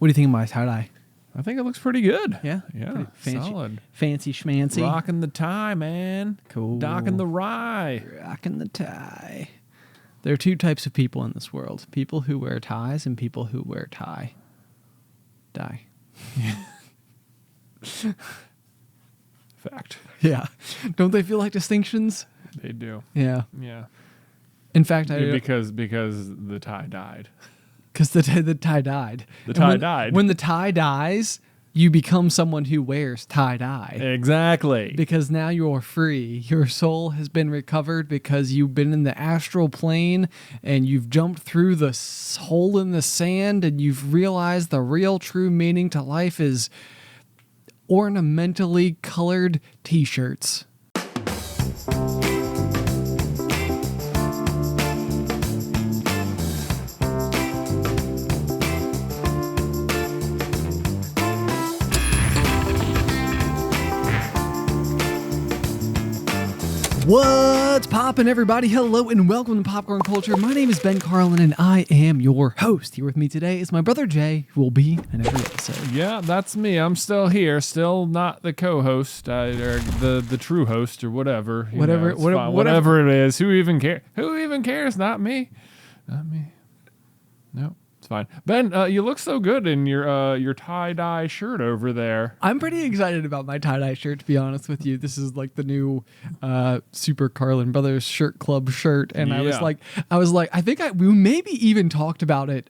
What do you think of my tie-dye? I think it looks pretty good. Yeah? Yeah, solid. Fancy schmancy. Rocking the tie, man. Cool. Docking the rye. Rocking the tie. There are two types of people in this world. People who wear ties and people who wear tie. Dye. Fact. Yeah. Don't they feel like distinctions? They do. Yeah. Yeah. In fact, because the tie died. Because the tie died. The tie died. When the tie dies, you become someone who wears tie-dye. Exactly. Because now you're free. Your soul has been recovered because you've been in the astral plane and you've jumped through the hole in the sand and you've realized the real true meaning to life is ornamentally colored t-shirts. What's poppin', everybody? Hello and welcome to Popcorn Culture. My name is Ben Carlin and I am your host. Here with me today is my brother Jay, who will be in every episode. Yeah, that's me. I'm still here, still not the co-host or the true host or whatever. Whatever it is. Who even cares? Who even cares? Not me. Not me. No. It's fine. Ben, you look so good in your tie-dye shirt over there. I'm pretty excited about my tie-dye shirt, to be honest with you. This is like the new Super Carlin Brothers Shirt Club shirt. And yeah. I was like, I think we maybe even talked about it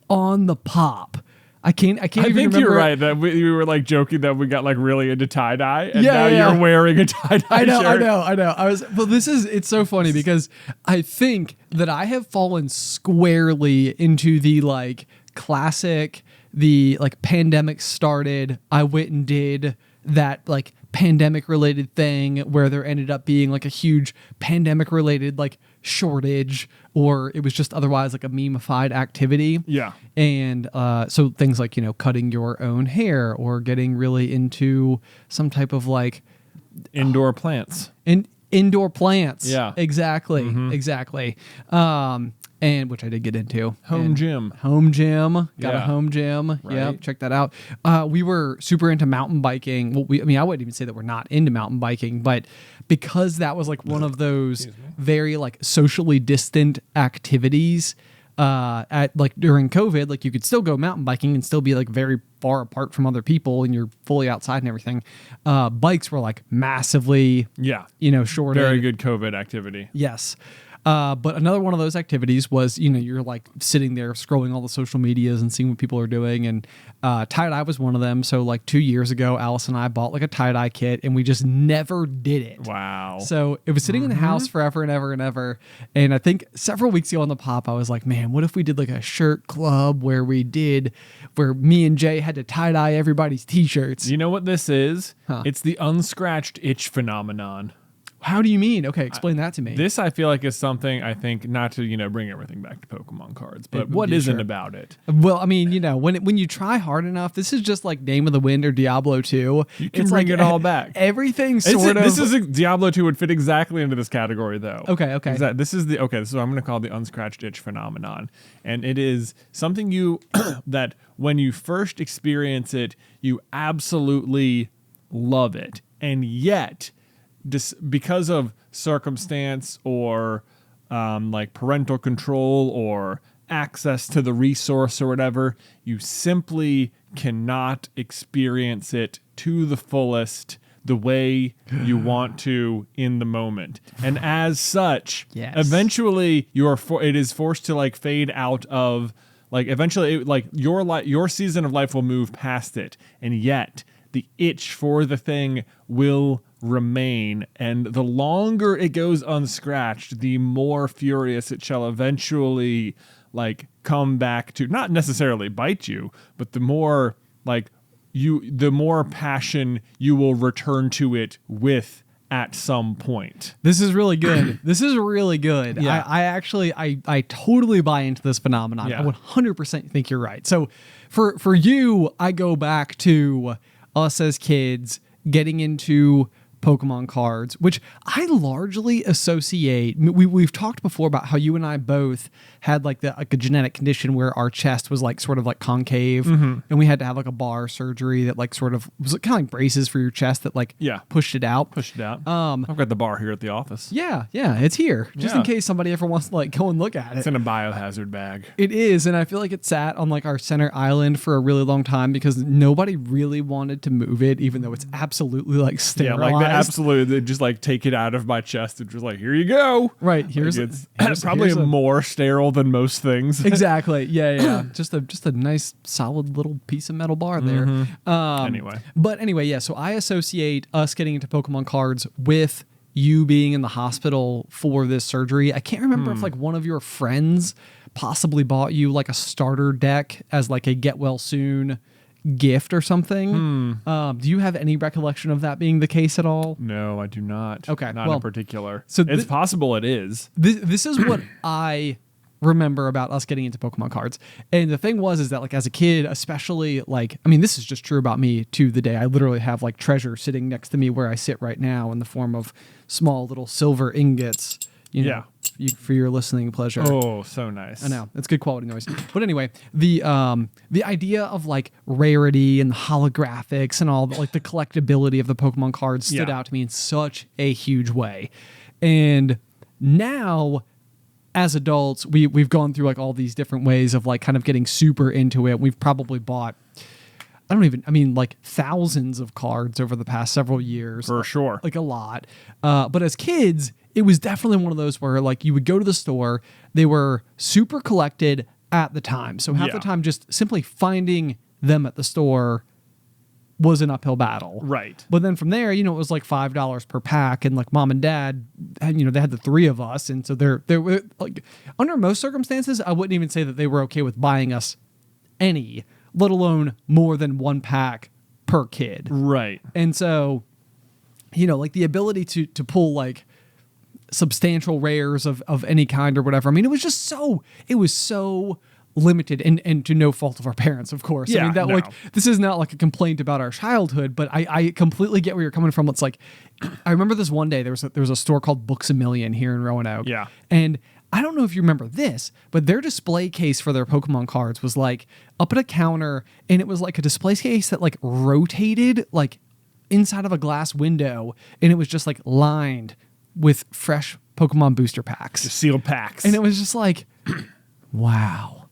on the pop. I can't even remember. I think you're right that we were like joking that we got like really into tie-dye and now yeah. you're wearing a tie-dye shirt. I know. It's so funny because I think that I have fallen squarely into the like classic, the like pandemic started, I went and did that like pandemic related thing where there ended up being like a huge pandemic related like shortage, or it was just otherwise like a meme-ified activity. Yeah. And so things like, cutting your own hair or getting really into some type of like indoor plants. Indoor plants. Yeah. Exactly. Exactly. And which I did get into. Home gym. Got a home gym. Right. Yep. Check that out. We were super into mountain biking. Well, I wouldn't even say that we're not into mountain biking, but because that was like one of those very like socially distant activities, at like during COVID, like you could still go mountain biking and still be like very far apart from other people and you're fully outside and everything. Bikes were like massively, short. Very good COVID activity. Yes. But another one of those activities was, you're like sitting there scrolling all the social medias and seeing what people are doing. And tie-dye was one of them. So like 2 years ago, Alice and I bought like a tie-dye kit and we just never did it. Wow. So it was sitting in the house forever and ever and ever. And I think several weeks ago on the pop, I was like, man, what if we did like a shirt club where me and Jay had to tie-dye everybody's t-shirts? You know what this is? Huh. It's the unscratched itch phenomenon. How do you mean? Okay, explain that to me. This I feel like is something, I think, not to bring everything back to Pokemon cards, but what isn't about it? Well, I mean, when you try hard enough, this is just like Name of the Wind or Diablo 2. You can bring it all back. Everything Diablo 2 would fit exactly into this category, though. Okay. This is what I'm going to call the unscratched itch phenomenon, and it is something that when you first experience it, you absolutely love it, and yet, because of circumstance or like parental control or access to the resource or whatever, you simply cannot experience it to the fullest the way you want to in the moment. And as such, eventually it is forced to like fade out of like eventually your season of life will move past it, and yet the itch for the thing will remain, and the longer it goes unscratched, the more furious it shall eventually like come back to not necessarily bite you, but the more passion you will return to it with at some point. This is really good. This is really good. Yeah. I totally buy into this phenomenon. Yeah. I 100% think you're right. So for you, I go back to us as kids getting into Pokemon cards, which I largely associate. We've talked before about how you and I both had like a genetic condition where our chest was like sort of like concave, and we had to have like a bar surgery that like sort of was kind of like braces for your chest that like pushed it out. I've got the bar here at the office. Yeah, it's here just in case somebody ever wants to like go and look at it. It's in a biohazard bag. It is, and I feel like it sat on like our center island for a really long time because nobody really wanted to move it, even though it's absolutely like sterilized. Yeah, like absolutely, they just like take it out of my chest and just like, here you go. Right, here's probably more sterile than most things. Exactly. Yeah. just a nice solid little piece of metal bar there. Anyway, yeah. So I associate us getting into Pokemon cards with you being in the hospital for this surgery. I can't remember if like one of your friends possibly bought you like a starter deck as like a get well soon gift or something. Do you have any recollection of that being the case at all? No, I do not. Okay, not in particular. So it's possible it is. This is what I remember about us getting into Pokemon cards. And the thing is that like as a kid, especially like, I mean, this is just true about me to the day. I literally have like treasure sitting next to me where I sit right now in the form of small little silver ingots. You know, for your listening pleasure. Oh, so nice. I know. It's good quality noise. But anyway, the idea of like rarity and the holographics and all the, like the collectability of the Pokemon cards stood out to me in such a huge way. And now as adults, we've gone through like all these different ways of like kind of getting super into it. We've probably bought like thousands of cards over the past several years. For sure. Like a lot. But as kids, it was definitely one of those where like you would go to the store, they were super collected at the time. So half the time just simply finding them at the store was an uphill battle. Right. But then from there, it was like $5 per pack, and like mom and dad, they had the three of us. And so they were like, under most circumstances, I wouldn't even say that they were okay with buying us any, let alone more than one pack per kid. Right. And so, like the ability to pull like substantial rares of any kind or whatever. I mean, it was so limited and to no fault of our parents, of course. Yeah, I mean, like this is not like a complaint about our childhood, but I completely get where you're coming from. It's like, I remember this one day, there was a store called Books A Million here in Roanoke. Yeah. And I don't know if you remember this, but their display case for their Pokemon cards was like up at a counter, and it was like a display case that like rotated like inside of a glass window, and it was just like lined with fresh Pokemon booster packs. Just sealed packs. And it was just like, wow.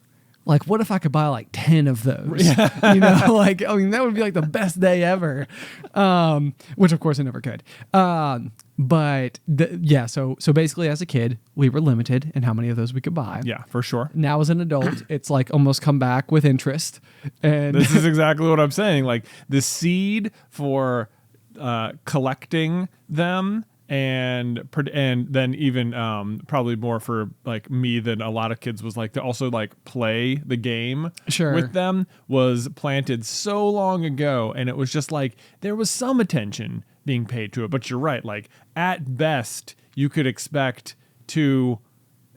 Like, what if I could buy like 10 of those? Yeah. Like, I mean, that would be like the best day ever. Which of course I never could. So basically as a kid, we were limited in how many of those we could buy. Yeah, for sure. Now as an adult, it's like almost come back with interest. And this is exactly what I'm saying. Like the seed for collecting them and then even probably more for like me than a lot of kids was like to also like play the game with them was planted so long ago, and it was just like there was some attention being paid to it. But you're right, like at best you could expect to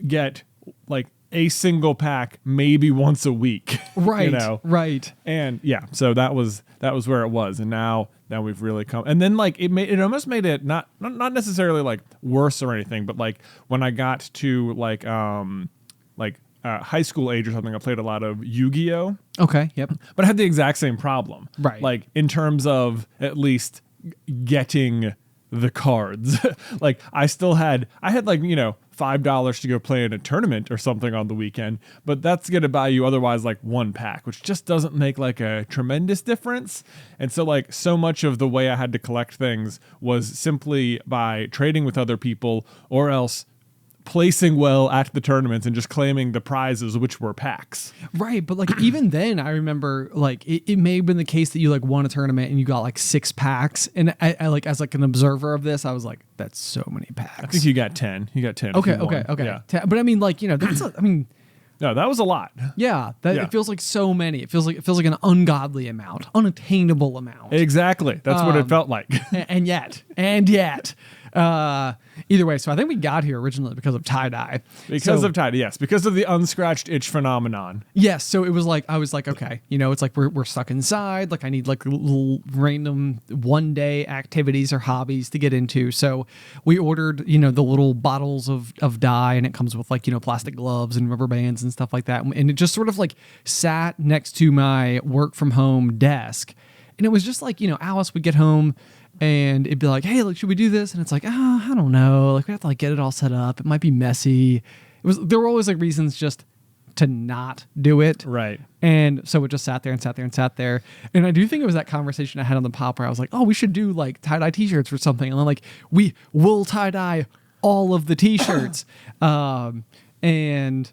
get like a single pack maybe once a week. Right. Right. And so that was where it was, and now we've really come. And then like it almost made it not necessarily like worse or anything, but like when I got to like high school age or something, I played a lot of Yu-Gi-Oh. Okay. Yep. But I had the exact same problem. Right. Like in terms of at least getting the cards. Like I had like, $5 to go play in a tournament or something on the weekend, but that's going to buy you otherwise like one pack, which just doesn't make like a tremendous difference. And so like so much of the way I had to collect things was simply by trading with other people or else placing well at the tournaments and just claiming the prizes, which were packs. Right. But like even then I remember like it may have been the case that you like won a tournament and you got like 6 packs. And I like as like an observer of this, I was like, that's so many packs. I think you got 10. You got 10. Okay. Yeah. But I mean like, that's no, that was a lot. Yeah, it feels like so many. It feels like an ungodly amount, unattainable amount. Exactly. That's what it felt like. and yet. Either way, so I think we got here originally because of tie-dye. Because of tie-dye, yes. Because of the unscratched itch phenomenon. Yes, so it was like, I was like, okay, it's like we're stuck inside. Like I need like little random one-day activities or hobbies to get into. So we ordered, the little bottles of dye, and it comes with like, plastic gloves and rubber bands and stuff like that. And it just sort of like sat next to my work from home desk. And it was just like, Alice would get home and it'd be like, hey, like, should we do this? And it's like, I don't know. Like we have to like get it all set up. It might be messy. There were always like reasons just to not do it. Right. And so it just sat there and sat there and sat there. And I do think it was that conversation I had on the pop where I was like, oh, we should do like tie-dye t-shirts or something. And I'm like, we will tie-dye all of the t-shirts. And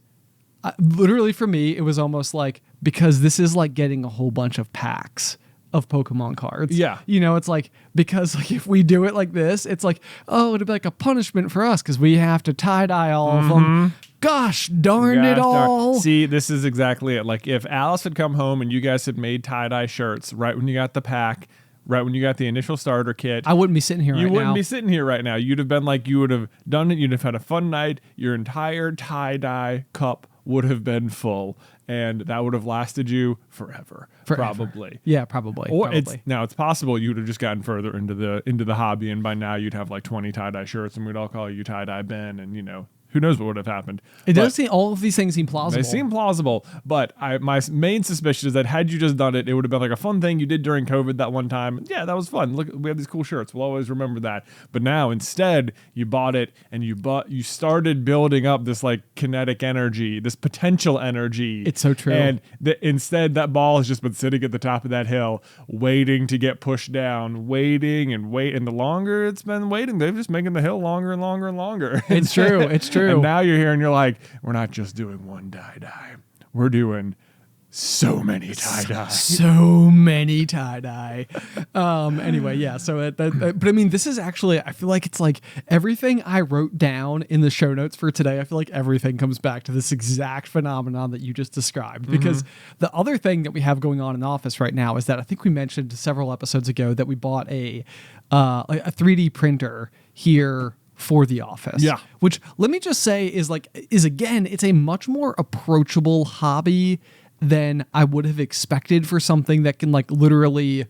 literally for me, it was almost like, because this is like getting a whole bunch of packs of Pokemon cards. Yeah. It's like, because like if we do it like this, it's like, oh, it'd be like a punishment for us because we have to tie-dye all of them. Gosh darn it all. See, this is exactly it. Like if Alice had come home and you guys had made tie-dye shirts right when you got the pack, right when you got the initial starter kit, I wouldn't be sitting here right now. You wouldn't be sitting here right now. You'd have been like, you would have done it. You'd have had a fun night. Your entire tie-dye cup would have been full, and that would have lasted you forever. Probably. Yeah, probably. Or probably. It's possible you would have just gotten further into the hobby, and by now you'd have like 20 tie-dye shirts, and we'd all call you tie-dye Ben, and who knows what would have happened. It does seem, all of these things seem plausible. They seem plausible, but my main suspicion is that had you just done it, it would have been like a fun thing you did during COVID that one time. Yeah, that was fun. Look, we have these cool shirts. We'll always remember that. But now instead, you bought it and you started building up this like kinetic energy, this potential energy. It's so true. And instead, that ball has just been sitting at the top of that hill, waiting to get pushed down, waiting and wait. And the longer it's been waiting, they're just making the hill longer and longer and longer. It's true. It's true. And now you're here and you're like, we're not just doing one tie-dye. We're doing so many tie-dye. So many tie-dye. Anyway, yeah. So, but I mean, this is actually, I feel like it's like everything I wrote down in the show notes for today, I feel like everything comes back to this exact phenomenon that you just described. Because the other thing that we have going on in the office right now is that I think we mentioned several episodes ago that we bought a 3D printer here for the office. Yeah. Which, let me just say, is again, it's a much more approachable hobby than I would have expected for something that can like literally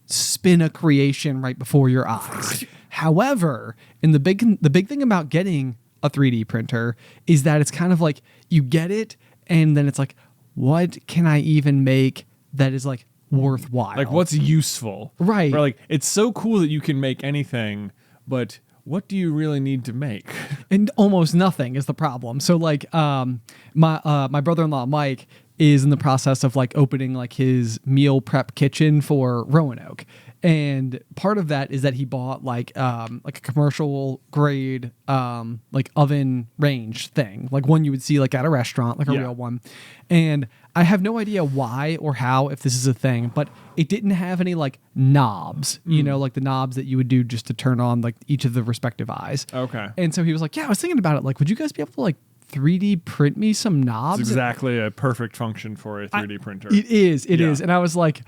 spin a creation right before your eyes. However, the big thing about getting a 3D printer is that it's kind of like you get it and then it's like, what can I even make that is like worthwhile? Like what's useful? Right. Or like it's so cool that you can make anything, but what do you really need to make? And almost nothing is the problem. So like my brother-in-law Mike is in the process of like opening like his meal prep kitchen for Roanoke. And part of that is that he bought like a commercial grade like oven range thing, like one you would see like at a restaurant, like a real one. And I have no idea why or how, if this is a thing, but it didn't have any like knobs, like the knobs that you would do just to turn on like each of the respective eyes. Okay. And so he was like, yeah, I was thinking about it. Like, would you guys be able to like 3D print me some knobs? It's exactly a perfect function for a 3D printer. It is. And I was like,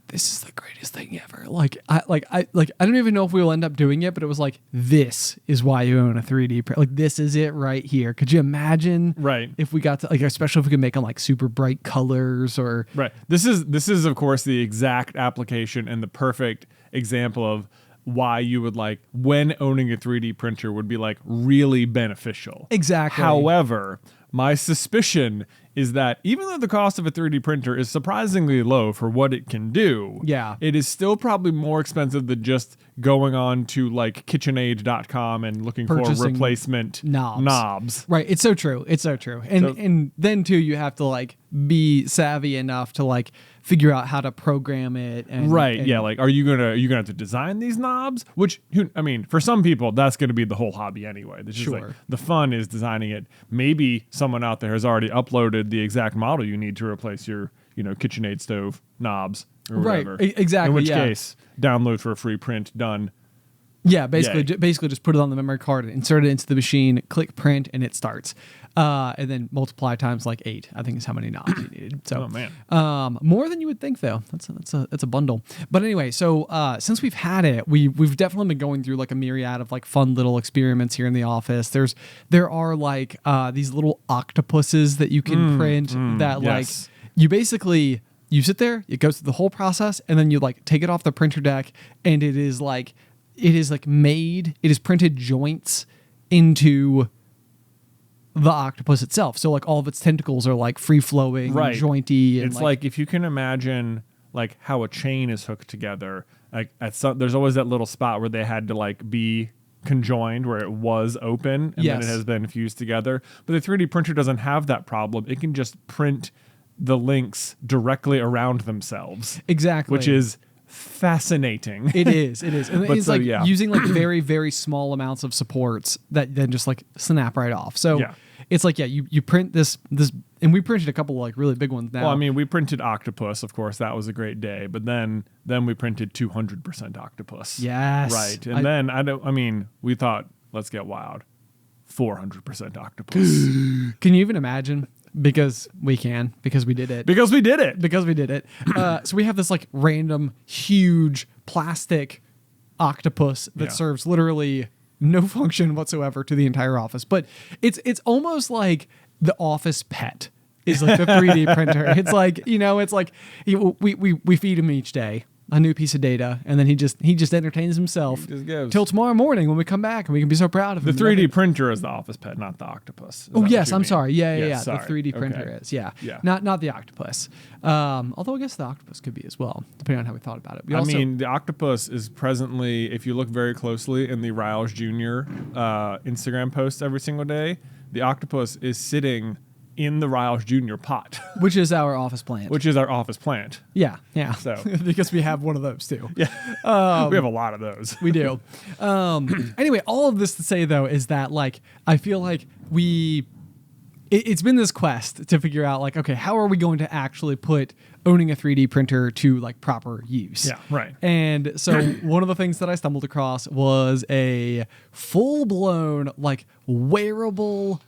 this is the greatest thing ever. I don't even know if we will end up doing it, but it was like, this is why you own a 3D print. Like, this is it right here. Could you imagine? Right. If we got to like, especially if we could make them like super bright colors or. Right. This is of course the exact application and the perfect example of why you would like when owning a 3D printer would be like really beneficial. Exactly. However, my suspicion is that even though the cost of a 3D printer is surprisingly low for what it can do, it is still probably more expensive than just going on to like KitchenAid.com and looking for replacement knobs. Right. It's so true. And then too, you have to like be savvy enough to like figure out how to program it. And Like, are you gonna have to design these knobs? Which, I mean, for some people, that's gonna be the whole hobby anyway. It's just like the fun is designing it. Maybe someone out there has already uploaded the exact model you need to replace your, KitchenAid stove knobs or whatever. Exactly. In which case, download for a free print. Done. Yeah, basically, Yay. basically just put it on the memory card and insert it into the machine, click print, and it starts. And then multiply times like 8, I think is how many knobs you needed. So, Oh, man. more than you would think though. That's a bundle. But anyway, so since we've had it, we've definitely been going through like a myriad of like fun little experiments here in the office. There are like these little octopuses that you can print that yes. like you basically. You sit there, it goes through the whole process, and then you like take it off the printer deck, and it is printed joints into the octopus itself. So like all of its tentacles are like free flowing, Right. jointy. And It's like if you can imagine like how a chain is hooked together, like there's always that little spot where they had to like be conjoined where it was open and then Yes. it has been fused together. But the 3D printer doesn't have that problem. It can just print the links directly around themselves. Exactly. Which is fascinating. It is. And But it's so, like yeah. using like very, very small amounts of supports that then just like snap right off. So Yeah. it's like, you print this, and we printed a couple like really big ones now. Well, I mean, we printed octopus, of course. That was a great day. But then we printed 200% octopus. Yes. Right. And then we thought, let's get wild. 400% octopus. Can you even imagine? Because we did it. Because we did it. So we have this like random huge plastic octopus that Yeah. serves literally no function whatsoever to the entire office. But it's almost like the office pet is like the 3D printer. It's like, it's like we feed him each day a new piece of data, and then he just entertains himself He just goes. till tomorrow morning when we come back and we can be so proud of The him. 3D printer is the office pet, not the octopus. Is that Oh what yes, you I'm mean? sorry. Yeah. Yes, The sorry. 3D printer Okay. is. Yeah. Yeah. Not the octopus. Although I guess the octopus could be as well, depending on how we thought about it. The octopus is presently, if you look very closely in the Riles Jr. Instagram posts every single day, the octopus is sitting in the Riles Jr. pot, which is our office plant. which is our office plant. Yeah. So. Because we have one of those too. Yeah, we have a lot of those. We do. Anyway, all of this to say though is that like I feel like it's been this quest to figure out like, okay, how are we going to actually put owning a 3D printer to like proper use? Yeah, right. And so one of the things that I stumbled across was a full-blown like wearable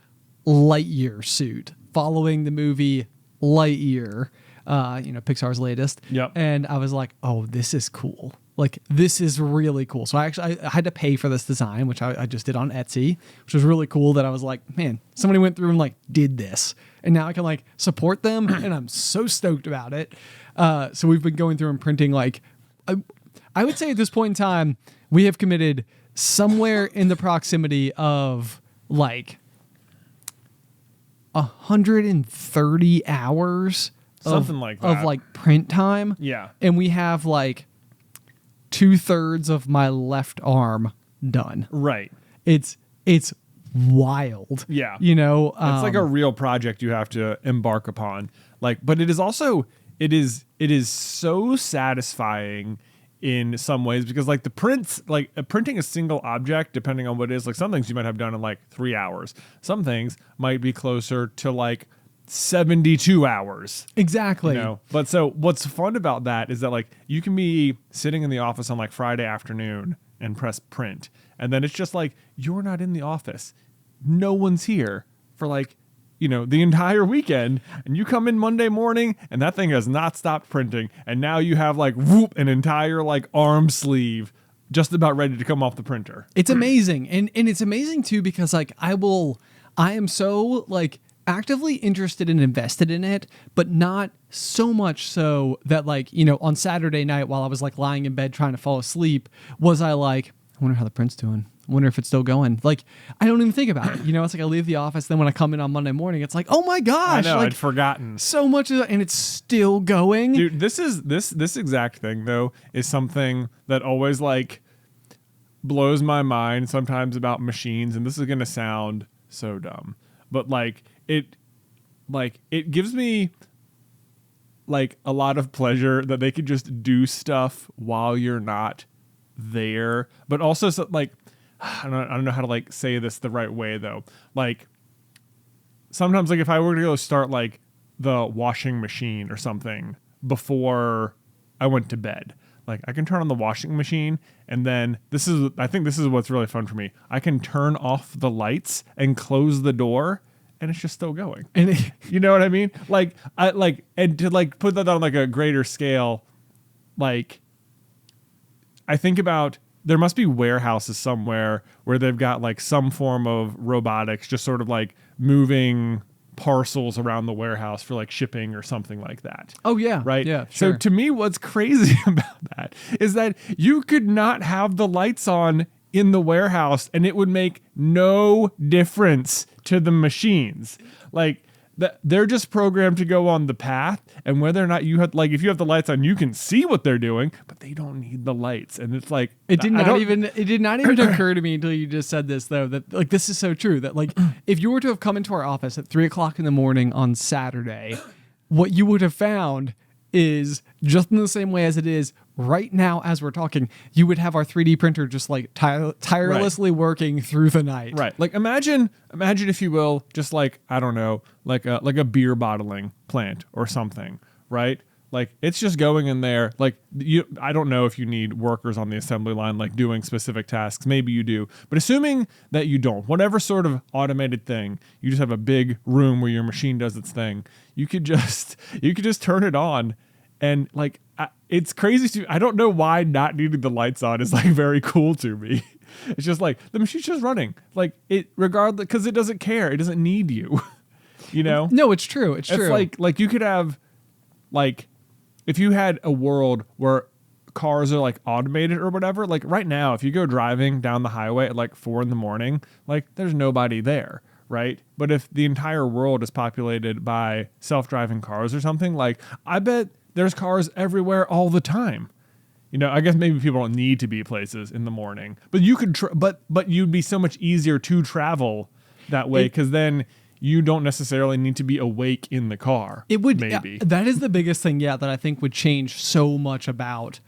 Lightyear suit following the movie Lightyear, Pixar's latest. Yep. And I was like, oh, this is cool. Like, this is really cool. So I had to pay for this design, which I just did on Etsy, which was really cool that I was like, man, somebody went through and like did this. And now I can like support them and I'm so stoked about it. So we've been going through and printing like, I would say at this point in time, we have committed somewhere in the proximity of like 130 hours Something like that. of like print time. Yeah. And we have like 2/3 of my left arm done. Right. It's wild. Yeah. It's It's like a real project you have to embark upon. Like, but it is also it is so satisfying in some ways because like the prints, like printing a single object, depending on what it is, like some things you might have done in like 3 hours. Some things might be closer to like 72 hours. Exactly. But so what's fun about that is that like you can be sitting in the office on like Friday afternoon and press print. And then it's just like, you're not in the office. No one's here for like, the entire weekend. And you come in Monday morning and that thing has not stopped printing. And now you have like, an entire like arm sleeve just about ready to come off the printer. It's amazing. And it's amazing too, because like I am so like actively interested and invested in it, but not so much so that like, on Saturday night while I was like lying in bed trying to fall asleep, was I like, I wonder how the print's doing. I wonder if it's still going. Like, I don't even think about it. It's like I leave the office. Then when I come in on Monday morning, it's like, oh my gosh. I know, like, I'd forgotten. so much of it, and it's still going. Dude, this exact thing though is something that always like blows my mind sometimes about machines, and this is gonna sound so dumb, but it gives me like a lot of pleasure that they could just do stuff while you're not there, but also so, like I don't know how to like say this the right way though. Like sometimes like if I were to go start like the washing machine or something before I went to bed, like I can turn on the washing machine, and then I think this is what's really fun for me. I can turn off the lights and close the door, and it's just still going. And You know what I mean? Like and to like put that on like a greater scale, like I think about there must be warehouses somewhere where they've got like some form of robotics just sort of like moving parcels around the warehouse for like shipping or something like that. oh yeah, Right? yeah, sure. So to me, what's crazy about that is that you could not have the lights on in the warehouse and it would make no difference to the machines. Like they're just programmed to go on the path, and whether or not you have, like, if you have the lights on, you can see what they're doing, but they don't need the lights. And it's like It did not even occur to me until you just said this, though, that like this is so true that like if you were to have come into our office at 3:00 in the morning on Saturday, what you would have found is just in the same way as it is right now as we're talking, you would have our 3D printer just like tirelessly working through the night. Right. Like imagine if you will, just like, I don't know, like a beer bottling plant or something, right? Like it's just going in there. Like I don't know if you need workers on the assembly line, like doing specific tasks. Maybe you do, but assuming that you don't, whatever sort of automated thing, you just have a big room where your machine does its thing. You could just turn it on, and like it's crazy. I don't know why not needing the lights on is like very cool to me. It's just like the machine's just running, like it regardless, because it doesn't care. It doesn't need you. You know? No, it's true. It's true. Like you could have like. If you had a world where cars are like automated or whatever, like right now, if you go driving down the highway at like 4 a.m, like there's nobody there, right? But if the entire world is populated by self-driving cars or something, like I bet there's cars everywhere all the time. You know, I guess maybe people don't need to be places in the morning, but you could, but you'd be so much easier to travel that way, because then you don't necessarily need to be awake in the car. It would, maybe that is the biggest thing, that I think would change so much about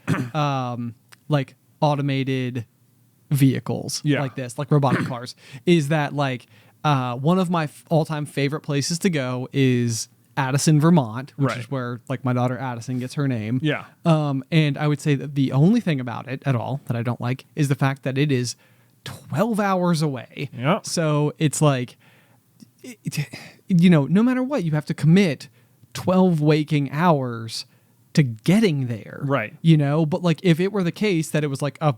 like automated vehicles like this, like robotic cars, is that like one of my all-time favorite places to go is Addison, Vermont, which is where like my daughter Addison gets her name. Yeah. And I would say that the only thing about it at all that I don't like is the fact that it is 12 hours away. Yep. So it's like, you know, no matter what, you have to commit 12 waking hours to getting there. Right. You know, but like if it were the case that it was like a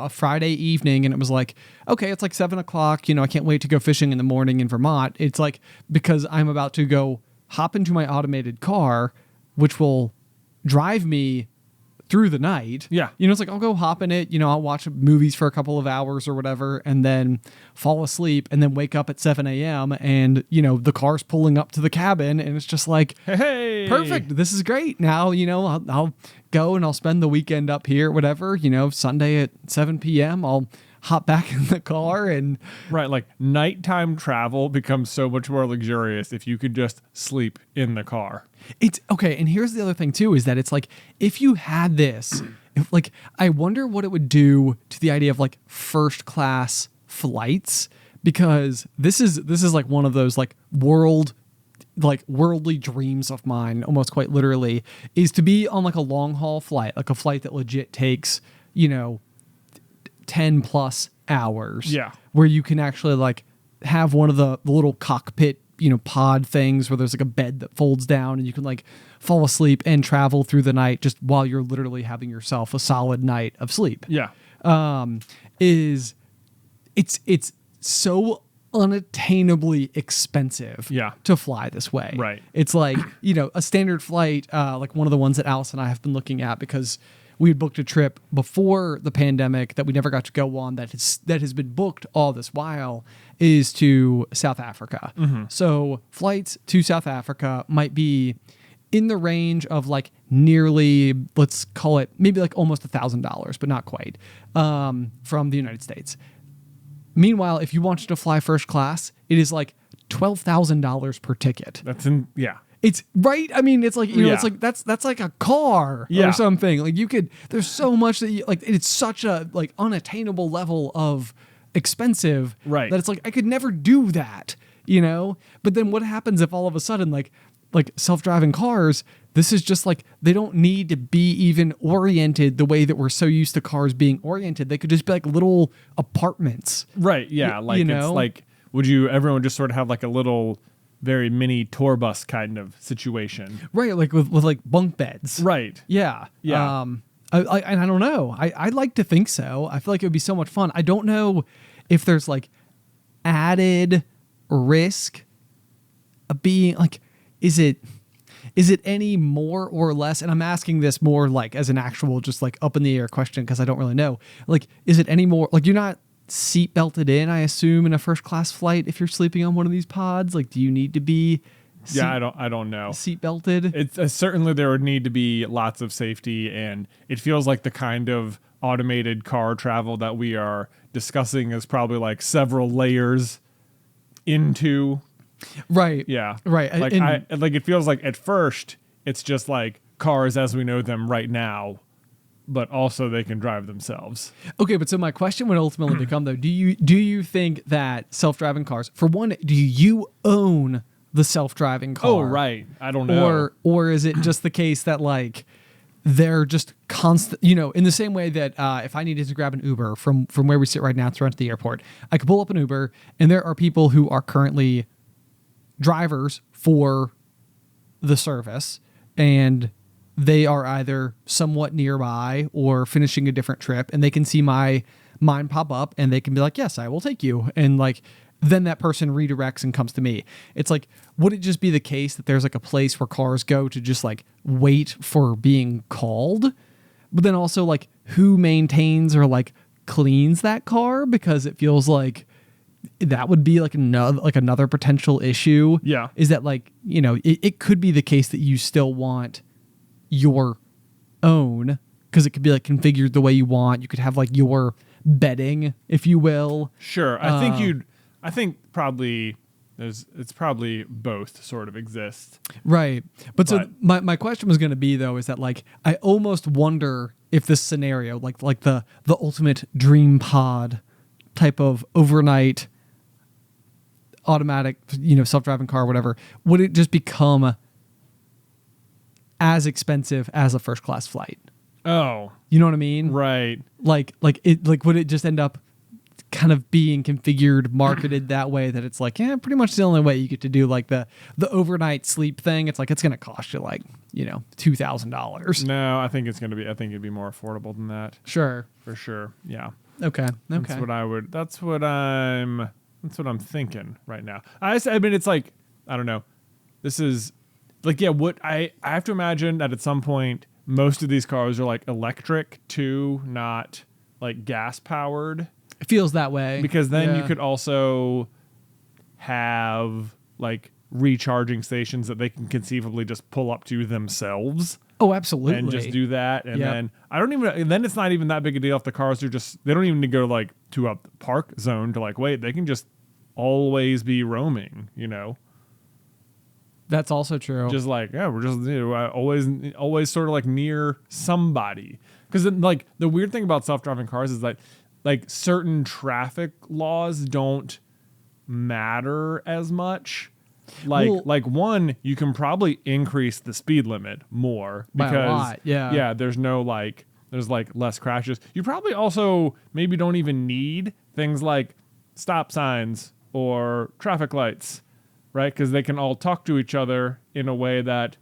Friday evening and it was like, okay, it's like 7:00, you know, I can't wait to go fishing in the morning in Vermont. It's like, because I'm about to go hop into my automated car, which will drive me through the night. Yeah. You know, it's like I'll go hop in it, you know, I'll watch movies for a couple of hours or whatever, and then fall asleep and then wake up at 7 a.m. and, you know, the car's pulling up to the cabin and it's just like, hey, perfect. This is great. Now, you know, I'll go and I'll spend the weekend up here, whatever, you know, Sunday at 7 p.m. I'll hop back in the car and like nighttime travel becomes so much more luxurious if you could just sleep in the car. It's okay. And here's the other thing too, is that it's like, if you had this, like, I wonder what it would do to the idea of like first class flights, because this is like one of those like worldly dreams of mine, almost quite literally, is to be on like a long haul flight, like a flight that legit takes, you know, 10 plus hours. Yeah. Where you can actually like have one of the little cockpit, you know, pod things where there's like a bed that folds down and you can like fall asleep and travel through the night just while you're literally having yourself a solid night of sleep. Yeah. It's so unattainably expensive to fly this way. Right. It's like, you know, a standard flight, like one of the ones that Alice and I have been looking at, because we had booked a trip before the pandemic that we never got to go on, that has been booked all this while, is to South Africa. Mm-hmm. So flights to South Africa might be in the range of like nearly, let's call it maybe like almost $1,000, but not quite, from the United States. Meanwhile, if you wanted to fly first class, it is like $12,000 per ticket. It's right. I mean, it's like, you know, it's like, that's like a car or something. Like there's so much that it's such a like unattainable level of expensive that it's like, I could never do that, you know? But then what happens if all of a sudden, like like self-driving cars, this is just like, they don't need to be even oriented the way that we're so used to cars being oriented. They could just be like little apartments. Right. Yeah. Like, you know? it's like, everyone just sort of have like a little, very mini tour bus kind of situation. Right. Like with like bunk beds. Right. Yeah. Yeah. I don't know. I'd like to think so. I feel like it would be so much fun. I don't know if there's like added risk of being like, is it any more or less? And I'm asking this more like as an actual, just like up in the air question, because I don't really know. Like, is it any more like, you're not seat belted in, I assume, in a first class flight if you're sleeping on one of these pods? Like, do you need to be I don't know. seat belted? It's certainly there would need to be lots of safety, and it feels like the kind of automated car travel that we are discussing is probably like several layers into. Right. Yeah. Right. Like And- like it feels like at first it's just like cars as we know them right now, but also they can drive themselves. Okay, but so my question would ultimately become though, do you think that self-driving cars, for one, do you own the self-driving car? Oh, right. I don't know. Or is it just the case that like they're just constant, in the same way that if I needed to grab an Uber from where we sit right now to run to the airport, I could pull up an Uber, and there are people who are currently drivers for the service, and they are either somewhat nearby or finishing a different trip, and they can see mine pop up, and they can be like, yes, I will take you. And like, then that person redirects and comes to me. It's like, would it just be the case that there's like a place where cars go to just like wait for being called? But then also like, who maintains or like cleans that car? Because it feels like that would be like another potential issue. Yeah. Is that like, it could be the case that you still want your own, because it could be like configured the way you want. You could have like your bedding, if you will. Sure. I think probably it's probably both sort of exist. Right. But so my question was going to be though, is that like, I almost wonder if this scenario, like the ultimate dream pod type of overnight automatic, self-driving car, whatever, would it just become as expensive as a first class flight? Oh, You know what I mean? right. Like would it just end up kind of being configured, marketed that way, that it's like, yeah, pretty much the only way you get to do like the overnight sleep thing. It's like, it's going to cost you like, $2,000. No, I think it'd be more affordable than that. Sure. For sure. Yeah. Okay. That's what I'm thinking right now. I mean, it's like, I don't know. This is like, yeah, what I have to imagine that at some point, most of these cars are like electric too, not like gas powered. It feels that way. Because then you could also have like recharging stations that they can conceivably just pull up to themselves. Oh, absolutely. And just do that. And Yep. then it's not even that big a deal if the cars are they don't even need to go like to a park zone to like wait. They can just always be roaming, That's also true. Just like, yeah, we're just always sort of like near somebody. Because like the weird thing about self-driving cars is that like certain traffic laws don't matter as much. Like one, you can probably increase the speed limit more By a because lot, yeah. Yeah, there's less crashes. You probably also maybe don't even need things like stop signs or traffic lights, right? Because they can all talk to each other in a way that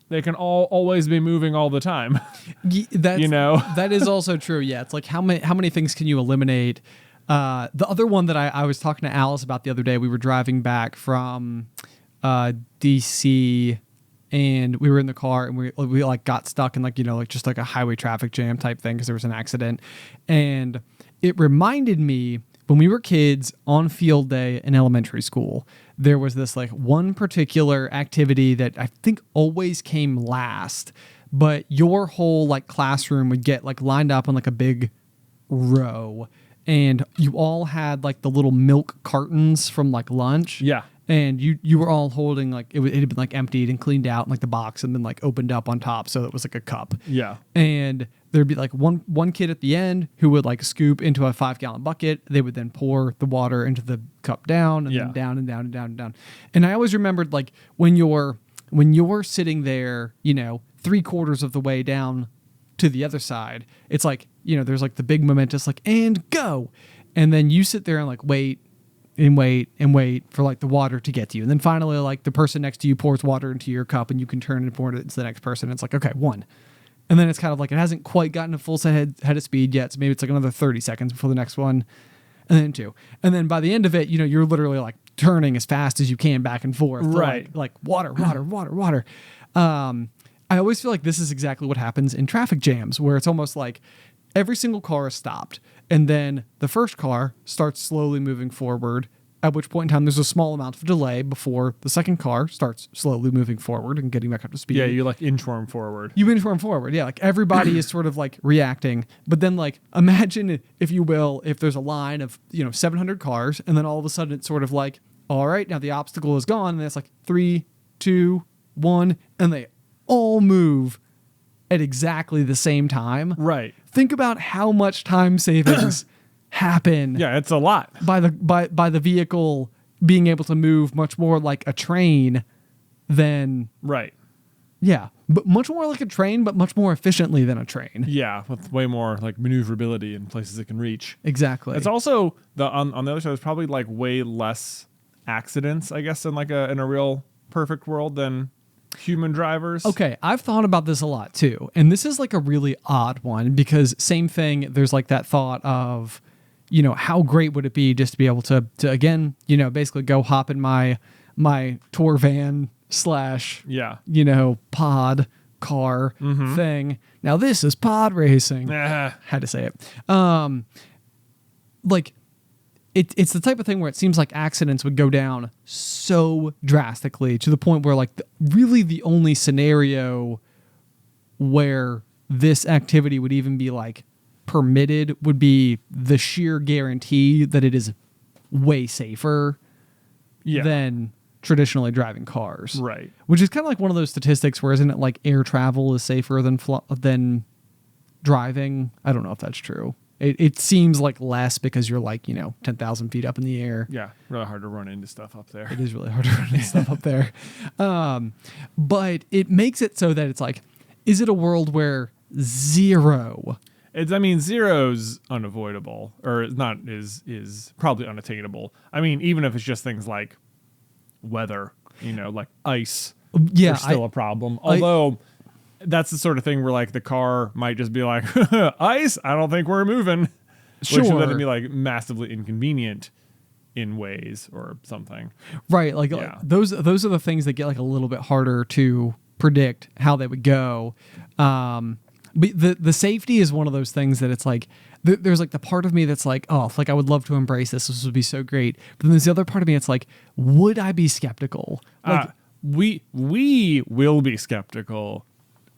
they can all always be moving all the time. That is also true. Yeah, it's like how many things can you eliminate? The other one that I was talking to Alice about the other day, we were driving back from DC, and we were in the car, and we like got stuck in like just like a highway traffic jam type thing because there was an accident, and it reminded me when we were kids on field day in elementary school. There was this like one particular activity that I think always came last, but your whole like classroom would get like lined up on like a big row, and you all had like the little milk cartons from like lunch. Yeah. And you were all holding like it had been like emptied and cleaned out in like the box and then like opened up on top, so it was like a cup. Yeah. And there'd be like one kid at the end who would like scoop into a 5-gallon bucket. They would then pour the water into the cup down and then down and down and down and down. And I always remembered like when when you're sitting there, 3/4 of the way down to the other side, it's like, there's like the big momentous like, and go. And then you sit there and like wait and wait and wait for like the water to get to you. And then finally, like the person next to you pours water into your cup and you can turn and pour it to the next person. It's like, okay, one. And then it's kind of like, it hasn't quite gotten a full head of speed yet. So maybe it's like another 30 seconds before the next one. And then two. And then by the end of it, you're literally like turning as fast as you can back and forth. Right. Like water, water, water, water. I always feel like this is exactly what happens in traffic jams, where it's almost like every single car is stopped. And then the first car starts slowly moving forward, at which point in time there's a small amount of delay before the second car starts slowly moving forward and getting back up to speed. Yeah, you like inchworm forward. You inchworm forward. Yeah, like everybody is sort of like reacting. But then like imagine, if you will, if there's a line of, 700 cars and then all of a sudden it's sort of like, all right, now the obstacle is gone. And it's like 3, 2, 1, and they all move at exactly the same time. Right. Think about how much time savings happen. Yeah, it's a lot. By the vehicle being able to move much more like a train than Right. Yeah, but much more like a train, but much more efficiently than a train. Yeah, with way more like maneuverability in places it can reach. Exactly. It's also on the other side. There's probably like way less accidents, I guess, in a real perfect world than human drivers. Okay, I've thought about this a lot too, and this is like a really odd one because same thing. There's like that thought of, how great would it be just to be able to again, basically go hop in my tour van / Yeah. pod car thing. Now this is pod racing. Had to say it. Like it's the type of thing where it seems like accidents would go down so drastically to the point where like really the only scenario where this activity would even be like permitted would be the sheer guarantee that it is way safer than traditionally driving cars. Right. Which is kind of like one of those statistics where isn't it like air travel is safer than driving? I don't know if that's true. It seems like less because you're like, 10,000 feet up in the air. Yeah, really hard to run into stuff up there. It is really hard to run into stuff up there. But it makes it so that it's like, is it a world where zero? Zero's unavoidable, or not is probably unattainable. Even if it's just things like weather, like ice, Yeah, still a problem. Although that's the sort of thing where like the car might just be like, ice, I don't think we're moving. Sure. Which would then be like massively inconvenient in ways or something. Right. Like those are the things that get like a little bit harder to predict how they would go. But the safety is one of those things that it's like, there's like the part of me that's like, oh, like I would love to embrace this. This would be so great. But then there's the other part of me that's like, would I be skeptical? Like, we will be skeptical,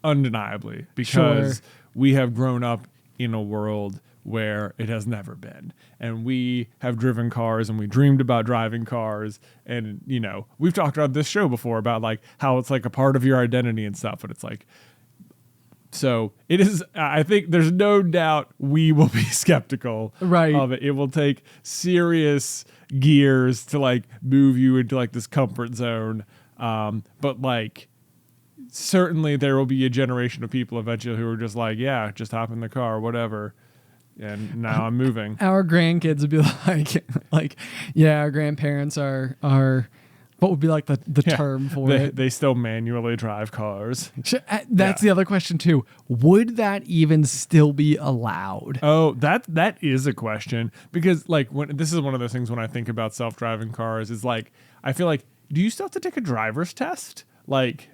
undeniably, because we have grown up in a world where it has never been. And we have driven cars and we dreamed about driving cars. And, we've talked about this show before about like how it's like a part of your identity and stuff. But it's like, so it is, I think there's no doubt we will be skeptical of it. It will take serious gears to like move you into like this comfort zone. But like, certainly there will be a generation of people eventually who are just like, yeah, just hop in the car, whatever. And now I'm moving. Our grandkids would be like, yeah, our grandparents are what would be like the term for it? They still manually drive cars. That's the other question too. Would that even still be allowed? Oh, that is a question, because like this is one of those things when I think about self-driving cars is like, I feel like, do you still have to take a driver's test? Like,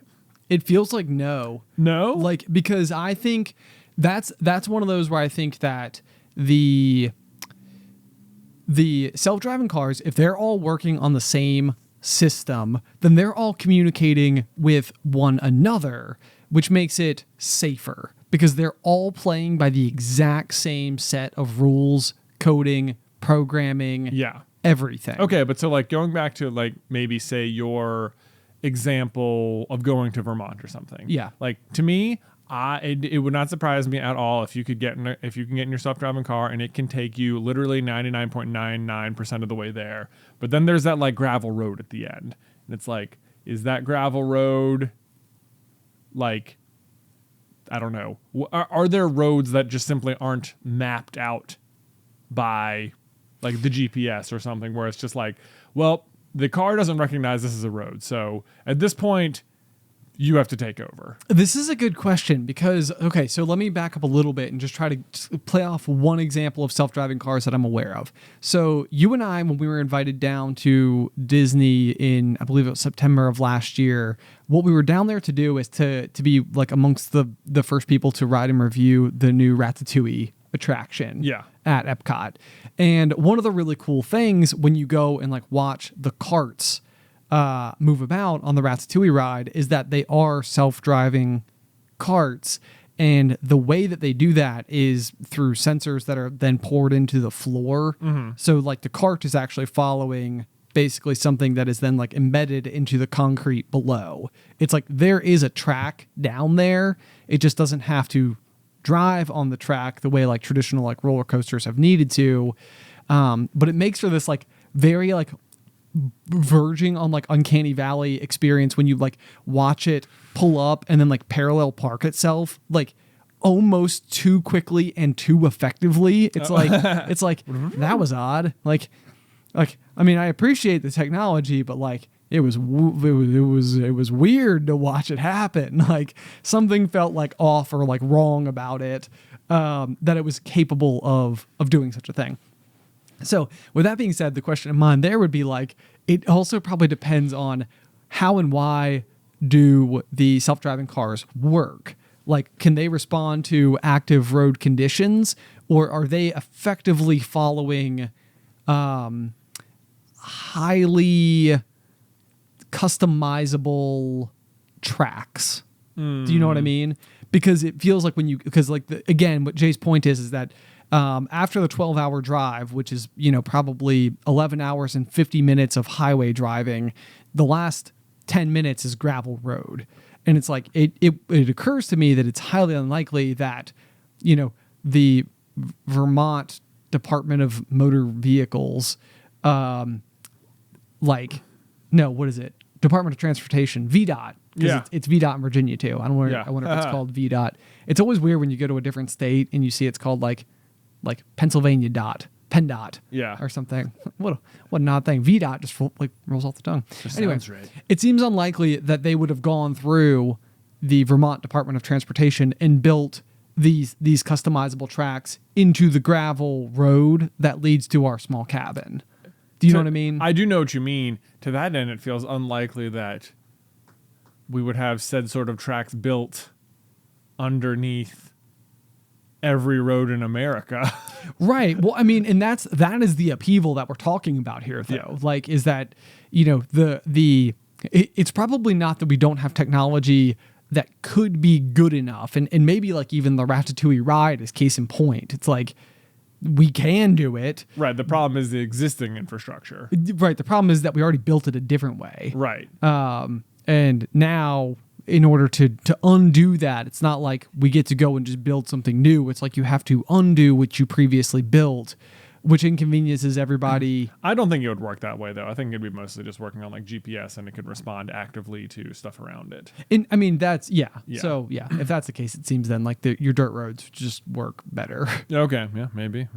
it feels like no. Like, because I think that's one of those where I think that the self-driving cars, if they're all working on the same system, then they're all communicating with one another, which makes it safer because they're all playing by the exact same set of rules, coding, programming, everything. Okay, but so like going back to like maybe say your example of going to Vermont or something. Yeah. Like to me, it would not surprise me at all if you can get in your self-driving car and it can take you literally 99.99% of the way there. But then there's that like gravel road at the end. And it's like, is that gravel road like, I don't know, are there roads that just simply aren't mapped out by like the GPS or something, where it's just like, well, the car doesn't recognize this as a road, so at this point you have to take over? This is a good question because, okay, so let me back up a little bit and just try to play off one example of self-driving cars that I'm aware of. So you and I, when we were invited down to Disney in, I believe it was September of last year, what we were down there to do is to be like amongst the first people to ride and review the new Ratatouille attraction at Epcot. And one of the really cool things when you go and like watch the carts move about on the Ratatouille ride is that they are self-driving carts, and the way that they do that is through sensors that are then poured into the floor. So like the cart is actually following basically something that is then like embedded into the concrete below. It's like there is a track down there, it just doesn't have to drive on the track the way like traditional like roller coasters have needed to, but it makes for this like very like verging on like uncanny valley experience when you like watch it pull up and then like parallel park itself like almost too quickly and too effectively. It's like that was odd. Like I mean, I appreciate the technology, but like it was weird to watch it happen. Like something felt like off or like wrong about it, that it was capable of doing such a thing. So with that being said, the question in mind there would be like, it also probably depends on how and why do the self-driving cars work? Like, can they respond to active road conditions, or are they effectively following highly customizable tracks? Do you know what I mean? Because it feels like again, what Jay's point is that after the 12-hour drive, which is, probably 11 hours and 50 minutes of highway driving, the last 10 minutes is gravel road. And it's like, it occurs to me that it's highly unlikely that, the Vermont Department of Motor Vehicles, Department of Transportation, VDOT. Because it's VDOT in Virginia too. I wonder if it's called VDOT. It's always weird when you go to a different state and you see it's called like Pennsylvania PennDOT, or something. What an odd thing. VDOT just rolls off the tongue. Anyway, right. It seems unlikely that they would have gone through the Vermont Department of Transportation and built these customizable tracks into the gravel road that leads to our small cabin. Do you know what I mean? I do know what you mean. To that end, it feels unlikely that we would have said sort of tracks built underneath every road in America. Right. Well, I mean, and that is the upheaval that we're talking about here, though. Yeah. Like, is that, it's probably not that we don't have technology that could be good enough. And maybe like even the Ratatouille ride is case in point. It's like, we can do it. Right. The problem is the existing infrastructure. Right. The problem is that we already built it a different way. Right. And now, in order to undo that, it's not like we get to go and just build something new. It's like you have to undo what you previously built, which inconveniences everybody. I don't think it would work that way, though. I think it'd be mostly just working on like GPS, and it could respond actively to stuff around it. And I mean, So if that's the case, it seems then like your dirt roads just work better. Okay. Yeah. Maybe.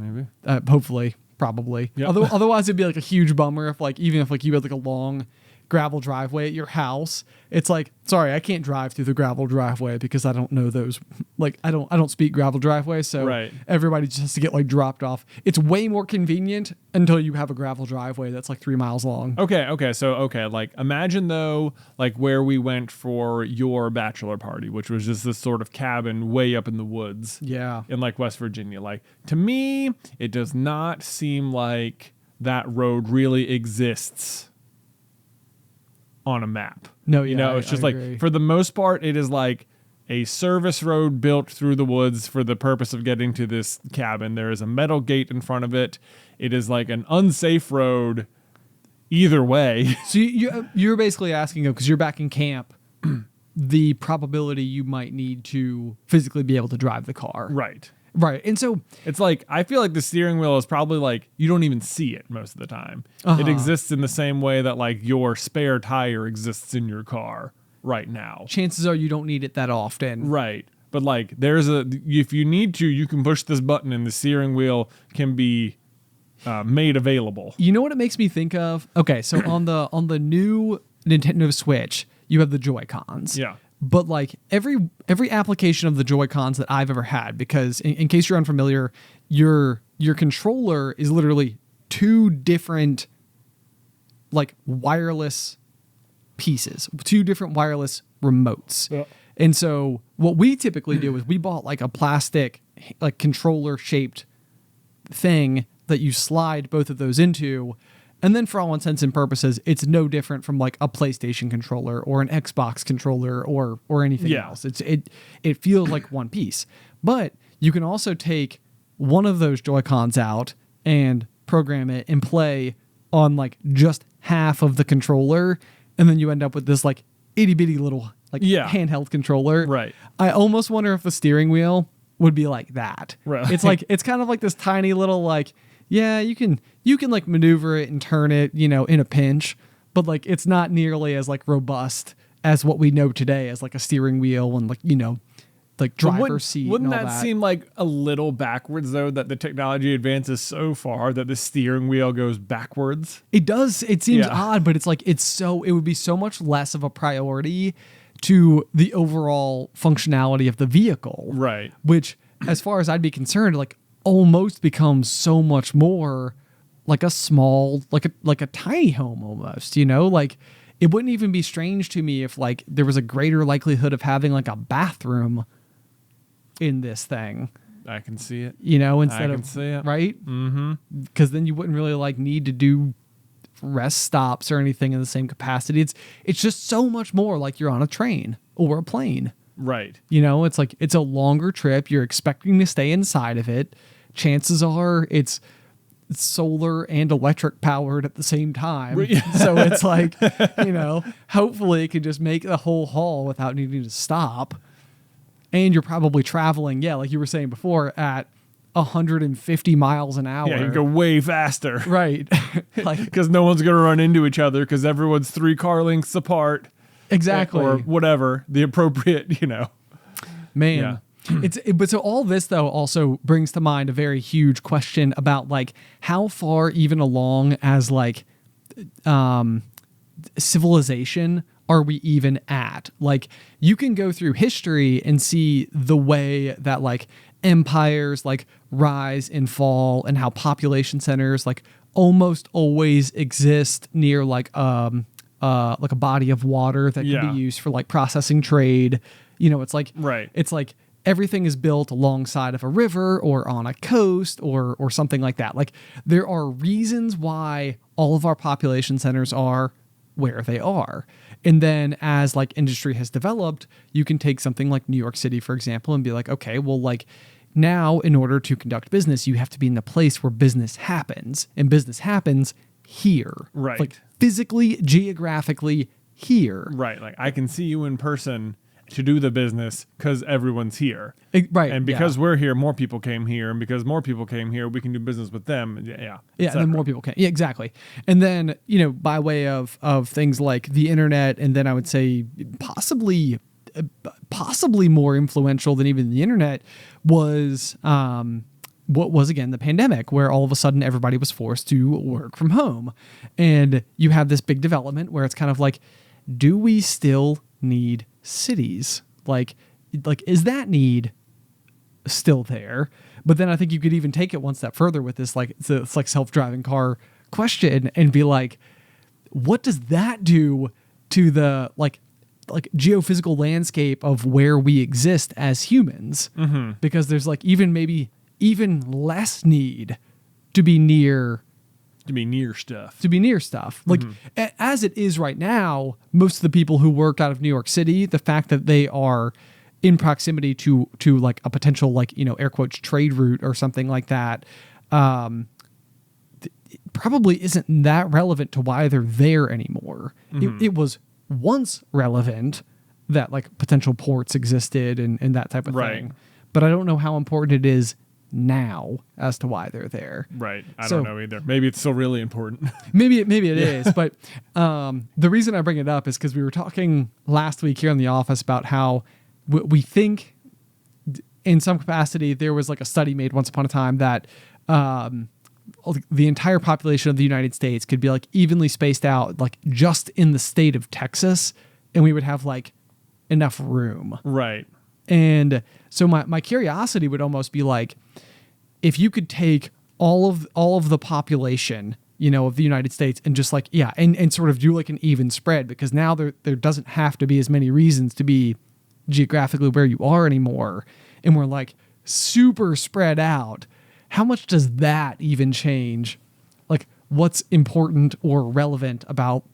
Hopefully. Probably. Yep. Otherwise, it'd be like a huge bummer if you had like a long gravel driveway at your house. It's like, sorry, I can't drive through the gravel driveway because I don't know those. Like, I don't speak gravel driveway, so everybody just has to get like dropped off. It's way more convenient until you have a gravel driveway that's like 3 miles long. Okay. So like imagine though, like where we went for your bachelor party, which was just this sort of cabin way up in the woods. Yeah. In like West Virginia. Like, to me, it does not seem like that road really exists on a map. No, it's just like, for the most part, it is like a service road built through the woods for the purpose of getting to this cabin. There is a metal gate in front of it. It is like an unsafe road either way. So you're basically asking, because you're back in camp, the probability you might need to physically be able to drive the car. Right. And so it's like, I feel like the steering wheel is probably like, you don't even see it most of the time. It exists in the same way that like your spare tire exists in your car, right now. Chances are you don't need it that often. Right. But like if you need to, you can push this button and the steering wheel can be made available. You know what it makes me think of? Okay, so on the new Nintendo Switch, you have the Joy-Cons. Yeah. But like every application of the Joy-Cons that I've ever had, because in case you're unfamiliar, your controller is literally two different like wireless pieces, two different wireless remotes. Yeah. And so what we typically do is we bought like a plastic like controller shaped thing that you slide both of those into. And then for all intents and purposes, it's no different from like a PlayStation controller or an Xbox controller or anything else. It feels like one piece. But you can also take one of those Joy-Cons out and program it and play on like just half of the controller, and then you end up with this like itty bitty little like handheld controller. Right. I almost wonder if the steering wheel would be like that. Right. It's kind of like this tiny little like, yeah, you can like maneuver it and turn it, in a pinch, but like it's not nearly as like robust as what we know today as like a steering wheel and like, like driver's seat. Wouldn't and all that seem like a little backwards though, that the technology advances so far that the steering wheel goes backwards? It does. It seems odd, but it's like it would be so much less of a priority to the overall functionality of the vehicle. Right. Which, as far as I'd be concerned, like almost becomes so much more like a small, like a tiny home almost, like it wouldn't even be strange to me if like there was a greater likelihood of having like a bathroom in this thing. I can see it. Instead of see it. Right? Mm-hmm. Because then you wouldn't really like need to do rest stops or anything in the same capacity. It's just so much more like you're on a train or a plane. Right. It's like it's a longer trip. You're expecting to stay inside of it. Chances are it's solar and electric powered at the same time. So it's like, hopefully it can just make the whole haul without needing to stop. And you're probably traveling, like you were saying before, at 150 miles an hour. Yeah, you can go way faster. Right. Because no one's going to run into each other because everyone's 3 car lengths apart. Exactly. Or whatever, the appropriate, Man. Yeah. But so all this though also brings to mind a very huge question about like how far even along as like civilization are we even at? Like you can go through history and see the way that like empires like rise and fall and how population centers like almost always exist near like a body of water that can be used for like processing trade. It's like it's like everything is built alongside of a river or on a coast or something like that. Like there are reasons why all of our population centers are where they are. And then as like industry has developed, you can take something like New York City, for example, and be like, okay, well, like now in order to conduct business, you have to be in the place where business happens, and business happens here. Right. Like physically, geographically here. Right. Like I can see you in person to do the business because everyone's here. Right. And because we're here, more people came here. And because more people came here, we can do business with them. Yeah. Yeah. And then more people came. Yeah, exactly. And then, by way of things like the internet, and then I would say possibly more influential than even the internet was, what was again the pandemic, where all of a sudden everybody was forced to work from home. And you have this big development where it's kind of like, do we still need cities? Like is that need still there? But then I think you could even take it one step further with this like it's like self-driving car question and be like, what does that do to the like geophysical landscape of where we exist as humans? Mm-hmm. Because there's like even less need to be near stuff. Like as it is right now, most of the people who work out of New York City, the fact that they are in proximity to like a potential like, air quotes trade route or something like that, probably isn't that relevant to why they're there anymore. Mm-hmm. It was once relevant that like potential ports existed and that type of thing. But I don't know how important it is now as to why they're there. Right. I So- don't know either. Maybe it's still really important. Maybe it is, but the reason I bring it up is because we were talking last week here in the office about how we think in some capacity there was like a study made once upon a time that the entire population of the United States could be like evenly spaced out like just in the state of Texas, and we would have like enough room. Right. And so my curiosity would almost be like, if you could take all of the population, of the United States and just like, and sort of do like an even spread, because now there doesn't have to be as many reasons to be geographically where you are anymore. And we're like super spread out. How much does that even change? Like what's important or relevant about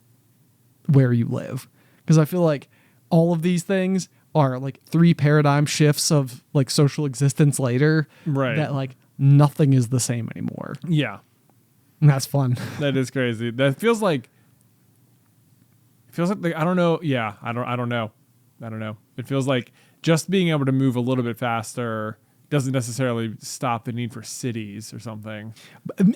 where you live? Because I feel like all of these things are like 3 paradigm shifts of like social existence later. Right. That like nothing is the same anymore. Yeah. And that's fun. That is crazy. That feels like I don't know. Yeah, I don't know. It feels like just being able to move a little bit faster doesn't necessarily stop the need for cities or something.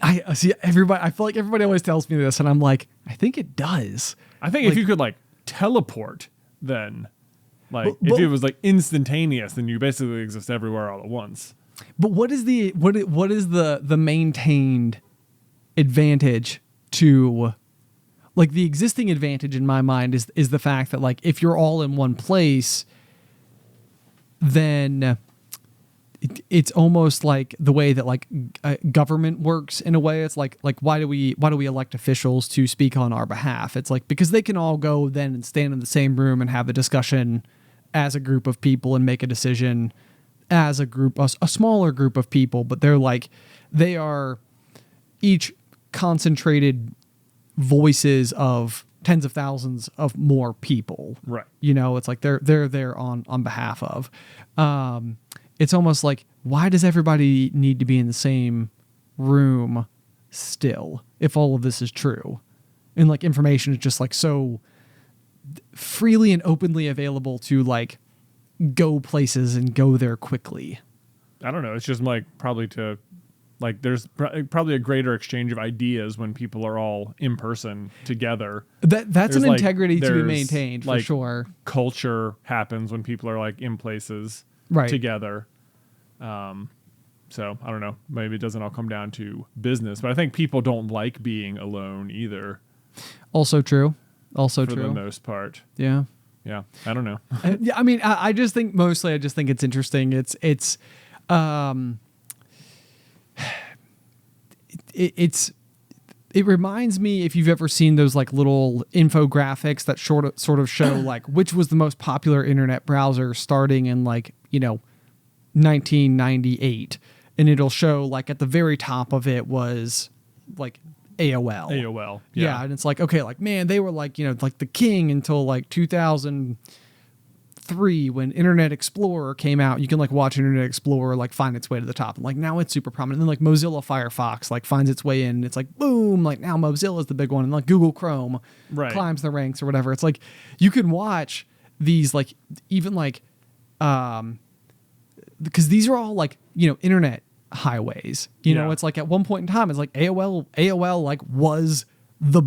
I see everybody. I feel like everybody always tells me this, and I'm like, I think it does. I think if you could like teleport, then like But- if it was like instantaneous, then you basically exist everywhere all at once. But what is the maintained advantage to, like, the existing advantage in my mind is the fact that like if you're all in one place, then it's almost like the way that like government works in a way. It's like why do we elect officials to speak on our behalf? It's like because they can all go then and stand in the same room and have a discussion as a group of people and make a decision as a group, a smaller group of people, but they are each concentrated voices of tens of thousands of more people. Right. It's like they're there on behalf of. It's almost like, why does everybody need to be in the same room still if all of this is true? And like information is just like so freely and openly available to like go places and go there quickly. I don't know. It's just like probably to like there's probably a greater exchange of ideas when people are all in person together. That's There's an like- integrity to be there's, maintained for like, sure. Culture happens when people are like in places Right. together. So I don't know. Maybe it doesn't all come down to business, but I think people don't like being alone either. Also true. For the most part. Yeah. Yeah. I don't know. Yeah, I mean, I just think mostly it's interesting. It reminds me, if you've ever seen those like little infographics that sort of show like which was the most popular internet browser starting in like 1998, and it'll show like at the very top of it was like AOL. AOL. Yeah, and it's like, okay, like, man, they were like, like the king until like 2003 when Internet Explorer came out. You can like watch Internet Explorer like find its way to the top. And like now it's super prominent. And then like Mozilla Firefox like finds its way in. It's like, boom, like now Mozilla is the big one. And like Google Chrome climbs the ranks or whatever. It's like you can watch these like even like because these are all like, internet highways. It's like at one point in time, it's like AOL like was the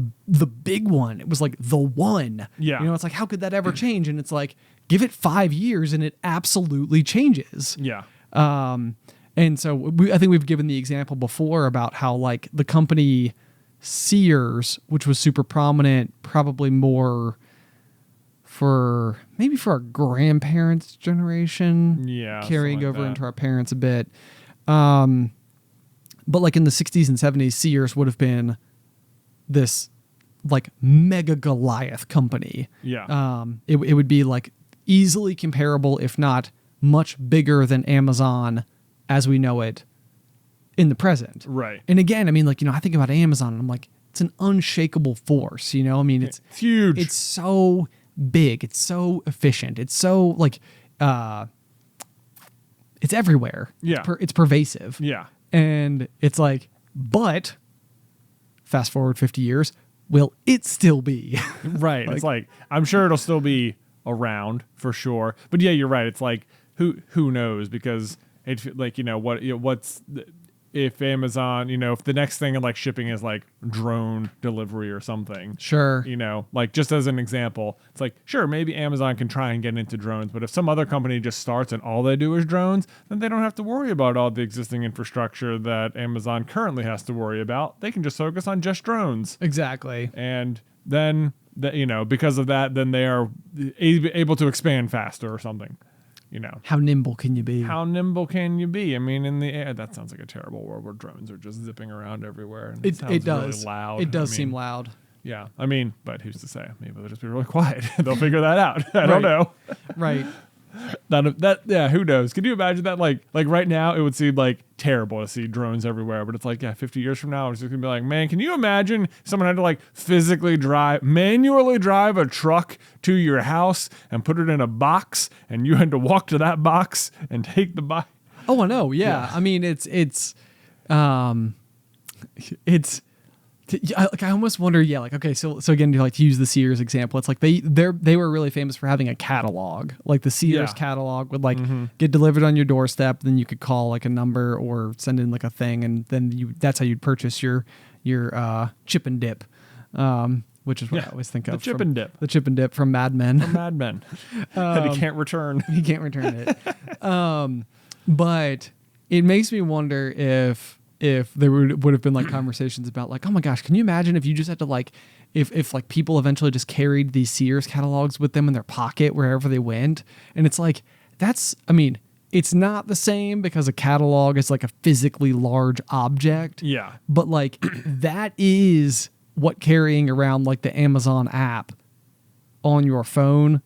big one. It was like the one. Yeah. It's like, how could that ever change? And it's like, give it 5 years and it absolutely changes. Yeah. And so I think we've given the example before about how like the company Sears, which was super prominent, probably more for our grandparents' generation. Yeah. Carrying something like over that. into our parents a bit. But like in the 60s and 70s, Sears would have been this like mega Goliath company. Yeah. It would be like easily comparable, if not much bigger than Amazon as we know it in the present. Right. And again, I mean, like, I think about Amazon and I'm like, it's an unshakable force, I mean, it's huge. It's so big. It's so efficient. It's so like, it's everywhere. Yeah. It's pervasive. Yeah. And it's like, but fast forward 50 years, will it still be? Right. It's like, I'm sure it'll still be around for sure. But yeah, you're right. It's like, who knows? Because like, what's if Amazon, if the next thing in like shipping is like drone delivery or something. Sure. Like just as an example, it's like, sure, maybe Amazon can try and get into drones, but if some other company just starts and all they do is drones, then they don't have to worry about all the existing infrastructure that Amazon currently has to worry about. They can just focus on just drones. Exactly. And then, because of that, then they are able to expand faster or something. How nimble can you be? How nimble can you be? I mean, in the air, that sounds like a terrible world where drones are just zipping around everywhere. And It does. Really loud. It does seem loud. Yeah. I mean, but who's to say? Maybe they'll just be really quiet. They'll figure that out. I don't know. Right. Who knows? Can you imagine that? Like right now, it would seem like terrible to see drones everywhere, but it's like, 50 years from now, it's just gonna be like, man, can you imagine someone had to like physically manually drive a truck to your house and put it in a box, and you had to walk to that box and take the box? Oh, I know. Yeah. I mean, it's I almost wonder, okay, so again, to use the Sears example, it's like they were really famous for having a catalog. Like the Sears catalog would get delivered on your doorstep, then you could call like a number or send in like a thing, and then that's how you'd purchase your chip and dip, which is what I always think of. The chip and dip. The chip and dip from Mad Men. From Mad Men. That he can't return. He can't return it. But it makes me wonder if there would have been like conversations about like, oh my gosh, can you imagine if you just had to like, if like people eventually just carried these Sears catalogs with them in their pocket wherever they went. And it's like, it's not the same because a catalog is like a physically large object. Yeah. But like that is what carrying around like the Amazon app on your phone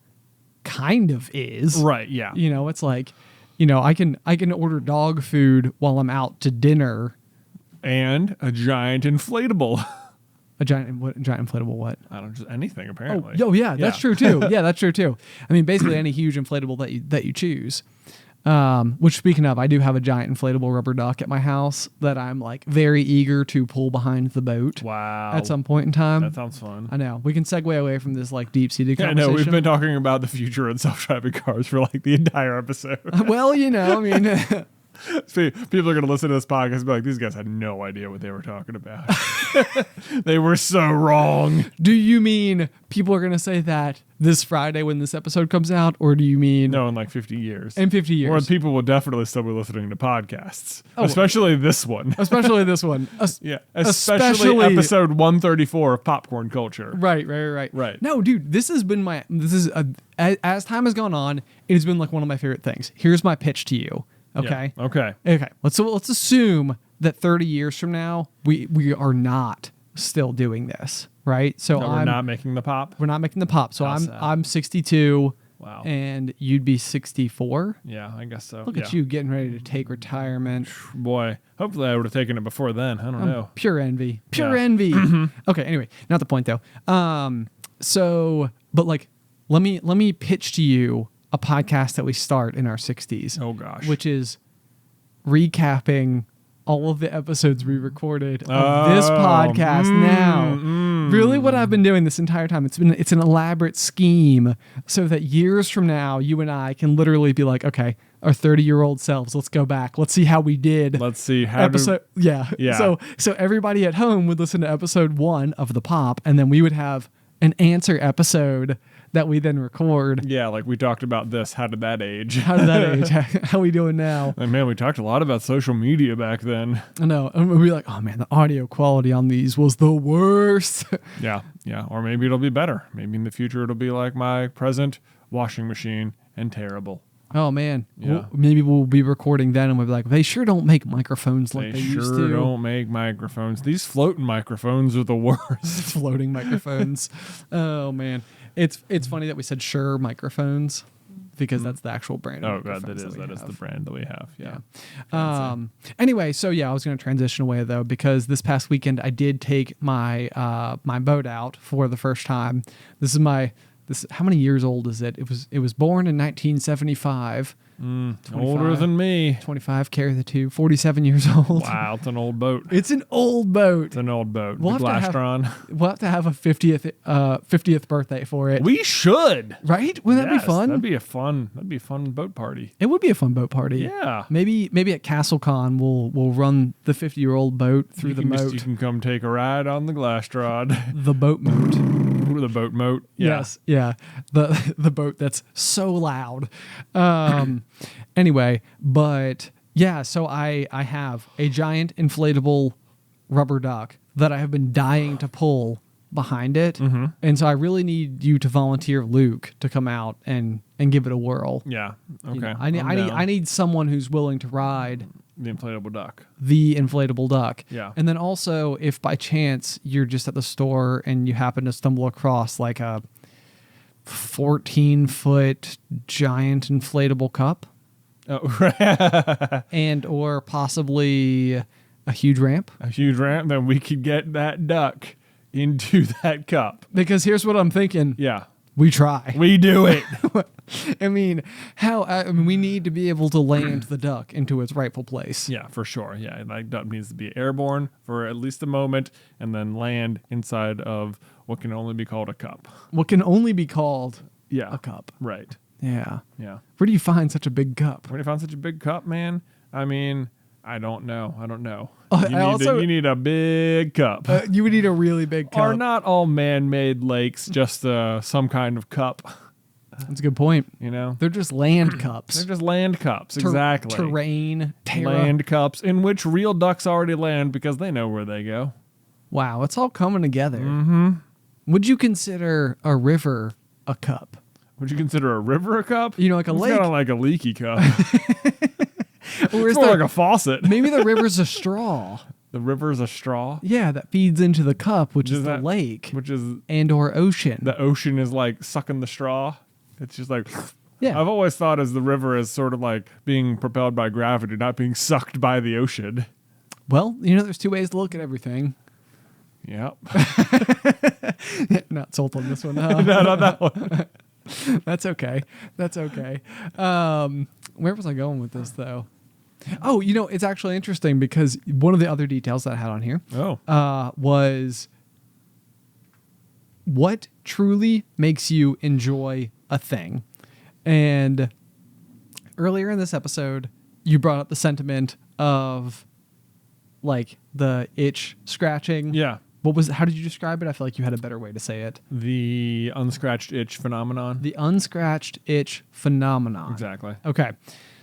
kind of is. Right. Yeah. It's like, I can order dog food while I'm out to dinner. And a giant inflatable. A giant inflatable what? I don't know, just anything apparently. Oh yeah, that's true too. Yeah, that's true too. I mean, basically any huge inflatable that you choose. Which speaking of, I do have a giant inflatable rubber duck at my house that I'm like very eager to pull behind the boat. Wow. At some point in time. That sounds fun. I know. We can segue away from this like deep-seated conversation. I know. We've been talking about the future of self-driving cars for like the entire episode. Well, I mean... See, people are going to listen to this podcast and be like, these guys had no idea what they were talking about. They were so wrong. Do you mean people are going to say that this Friday when this episode comes out? Or do you mean... No, in like 50 years. In 50 years. Or people will definitely still be listening to podcasts. Especially this one. Especially this one. Especially episode 134 of Popcorn Culture. Right. No, dude, this has been as time has gone on, it has been like one of my favorite things. Here's my pitch to you. Okay. Yeah. Okay. Let's assume that 30 years from now we are not still doing this, right? So we're not making the pop. We're not making the pop. So I'm 62. Wow. And you'd be 64. Yeah, I guess so. Look at you getting ready to take retirement. Boy, hopefully I would have taken it before then. I don't know. Pure envy. Envy. Okay. Anyway, not the point though. But like, let me pitch to you a podcast that we start in our 60s. Oh gosh. Which is recapping all of the episodes we recorded of this podcast now. Really what I've been doing this entire time, it's an elaborate scheme so that years from now, you and I can literally be like, okay, our 30-year-old selves, let's go back. Let's see how we did. Let's see how Yeah. So everybody at home would listen to episode 1 of The Pop, and then we would have an answer episode that we then record. Yeah, like we talked about this. How did that age? How are we doing now? And man, we talked a lot about social media back then. I know. And we'd be like, oh man, the audio quality on these was the worst. Yeah. Or maybe it'll be better. Maybe in the future it'll be like my present washing machine and terrible. Oh man. Yeah. Maybe we'll be recording then and we'll be like, they sure don't make microphones like they used to. They don't make microphones. These floating microphones are the worst. Floating microphones. Oh man. It's funny that we said Shure microphones because that's the actual brand. Oh god, that is the brand that we have. Yeah. Anyway, so yeah, I was going to transition away though because this past weekend I did take my my boat out for the first time. How many years old is it? It was born in 1975. Older than me. 25, carry the 2, 47 years old. Wow, it's an old boat. It's an old boat. It's an old boat. We'll the have to Glastron. We'll have to have a 50th birthday for it. We should. Right? Wouldn't that be fun? That'd be a fun boat party. It would be a fun boat party. Yeah. Maybe at CastleCon we'll run the 50-year-old boat through the moat. You can come take a ride on the Glastron. The boat moat. The boat moat. Yeah. Yes, yeah. The boat that's so loud. Anyway, but yeah, so I have a giant inflatable rubber duck that I have been dying to pull behind it. Mm-hmm. And so I really need you to volunteer Luke to come out and give it a whirl. Yeah. Okay. You know, I need someone who's willing to ride the inflatable duck. The inflatable duck. Yeah. And then also, if by chance you're just at the store and you happen to stumble across like a 14-foot giant inflatable cup. Oh, and or possibly a huge ramp. A huge ramp, then we could get that duck into that cup. Because here's what I'm thinking. Yeah. We try. We do it. I mean, we need to be able to land the duck into its rightful place. Yeah, for sure. Yeah, that duck needs to be airborne for at least a moment and then land inside of what can only be called a cup. What can only be called a cup. Right. Yeah. Yeah. Where do you find such a big cup? Where do you find such a big cup, man? I mean, I don't know. You need a big cup. You would need a really big cup. Are not all man-made lakes just some kind of cup? That's a good point. You know? They're just land cups. They're just land cups, exactly. Terrain, terra. Land cups in which real ducks already land because they know where they go. Wow, it's all coming together. Mm-hmm. Would you consider a river a cup? Would you consider a river a cup? You know, like a lake. It's kind of like a leaky cup. Or it's more like a faucet. Maybe the river's a straw. The river's a straw? Yeah, that feeds into the cup, which is the lake. Which is... And or ocean. The ocean is like sucking the straw. It's just like... Yeah. I've always thought as the river as sort of like being propelled by gravity, not being sucked by the ocean. Well, you know, there's two ways to look at everything. Yep. Not sold on this one. No, not that one. That's okay. That's okay. Where was I going with this, though? Oh, you know, it's actually interesting because one of the other details that I had on here was what truly makes you enjoy a thing. And earlier in this episode, you brought up the sentiment of like the itch scratching. Yeah. How did you describe it? I feel like you had a better way to say it. The unscratched itch phenomenon. The unscratched itch phenomenon. Exactly. Okay.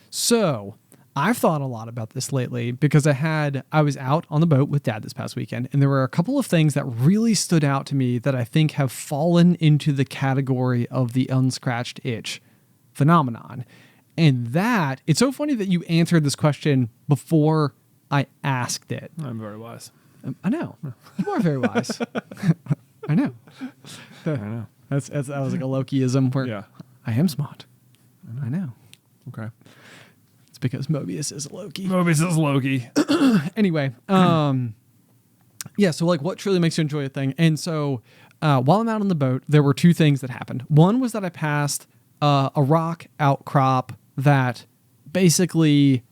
So I've thought a lot about this lately because I was out on the boat with Dad this past weekend, and there were a couple of things that really stood out to me that I think have fallen into the category of the unscratched itch phenomenon. And that, it's so funny that you answered this question before I asked it. I'm very wise. I know. You are very wise. I know. I know. That was like a Lokiism where I am smart. I know. Okay. It's because Mobius is Loki. Mobius is Loki. Anyway, yeah, so like what truly makes you enjoy a thing? And so while I'm out on the boat, there were two things that happened. One was that I passed a rock outcrop that basically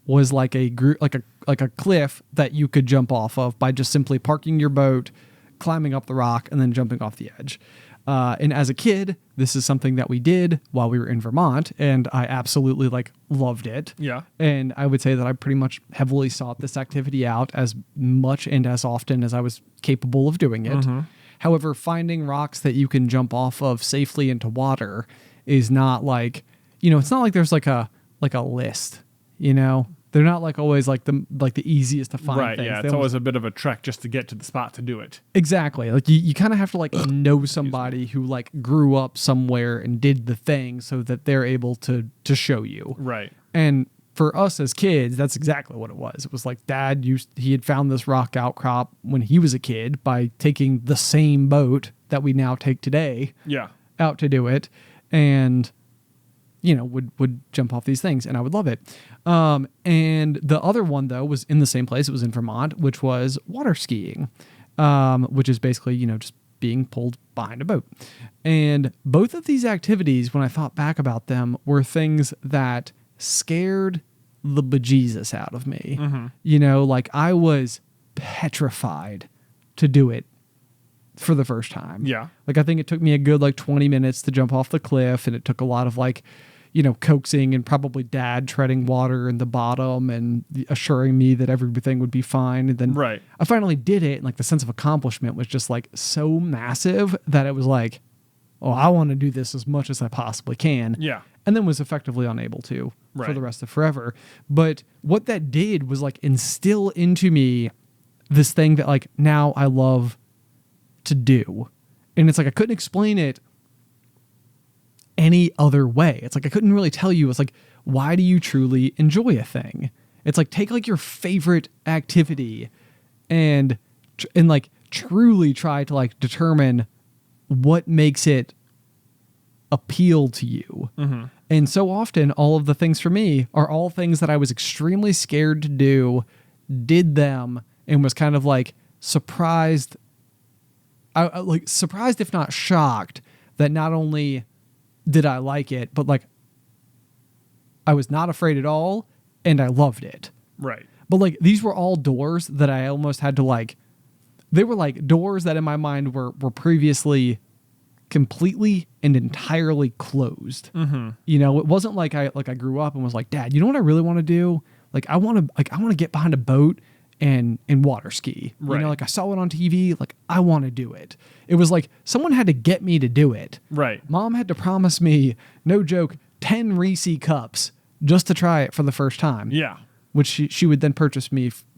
was like a cliff that you could jump off of by just simply parking your boat, climbing up the rock, and then jumping off the edge. And as a kid, this is something that we did while we were in Vermont, and I absolutely loved it. Yeah. And I would say that I pretty much heavily sought this activity out as much and as often as I was capable of doing it. Mm-hmm. However, finding rocks that you can jump off of safely into water is not it's not like there's like a list, you know? They're not always the easiest to find right, things. Yeah, They it's always a bit of a trek just to get to the spot to do it. Exactly. You kind of have to know somebody who grew up somewhere and did the thing so that they're able to show you. Right. And for us as kids, that's exactly what it was. It was like Dad he had found this rock outcrop when he was a kid by taking the same boat that we now take today. Yeah. Out to do it, and would jump off these things, and I would love it. And the other one, though, was in the same place. It was in Vermont, which was water skiing, which is basically, just being pulled behind a boat. And both of these activities, when I thought back about them, were things that scared the bejesus out of me. Mm-hmm. You know, like I was petrified to do it for the first time. Yeah. Like I think it took me a good like 20 minutes to jump off the cliff, and it took a lot of like, you know, coaxing and probably dad treading water in the bottom and assuring me that everything would be fine. And then Right. I finally did it, and like the sense of accomplishment was just like so massive that it was like, oh, I want to do this as much as I possibly can. Yeah. And then was effectively unable to for Right. the rest of forever. But what that did was like instill into me this thing that like now I love to do. And it's like I couldn't explain it any other way. It's like I couldn't really tell you. It's like, why do you truly enjoy a thing? It's like take like your favorite activity and like truly try to like determine what makes it appeal to you. Mm-hmm. And so often all of the things for me are all things that I was extremely scared to do, did them, and was kind of like surprised. I like surprised, if not shocked, that not only did I like it, but like I was not afraid at all and I loved it. Right. But like these were all doors that I almost had to like, they were like doors that in my mind were previously completely and entirely closed. Mm-hmm. You know, it wasn't like I grew up and was like, Dad, you know what I really want to do? Like I want to get behind a boat and water ski. Right. You know, like I saw it on TV, like I want to do it. It was like someone had to get me to do it. Right. Mom had to promise me, no joke, 10 Reese cups just to try it for the first time. Yeah. Which she would then purchase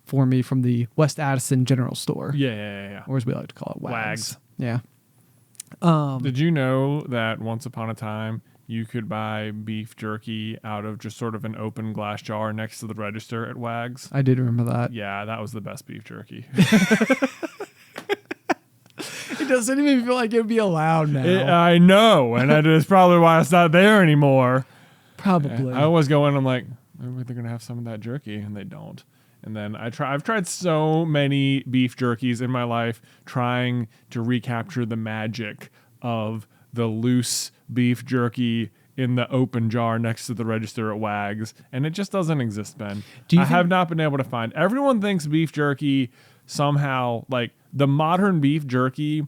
for me from the West Addison General Store. Yeah. Or as we like to call it, Wags. Wags. Yeah. Did you know that once upon a time you could buy beef jerky out of just sort of an open glass jar next to the register at Wags? I did remember that. Yeah, that was the best beef jerky. It doesn't even feel like it would be allowed now. I know, and that is probably why it's not there anymore. Probably. I always go in, I'm like, maybe they're going to have some of that jerky, and they don't. And then I've tried so many beef jerkies in my life trying to recapture the magic of the loose beef jerky in the open jar next to the register at Wags, and it just doesn't exist, Ben. I have not been able to find. Everyone thinks beef jerky somehow, like the modern beef jerky,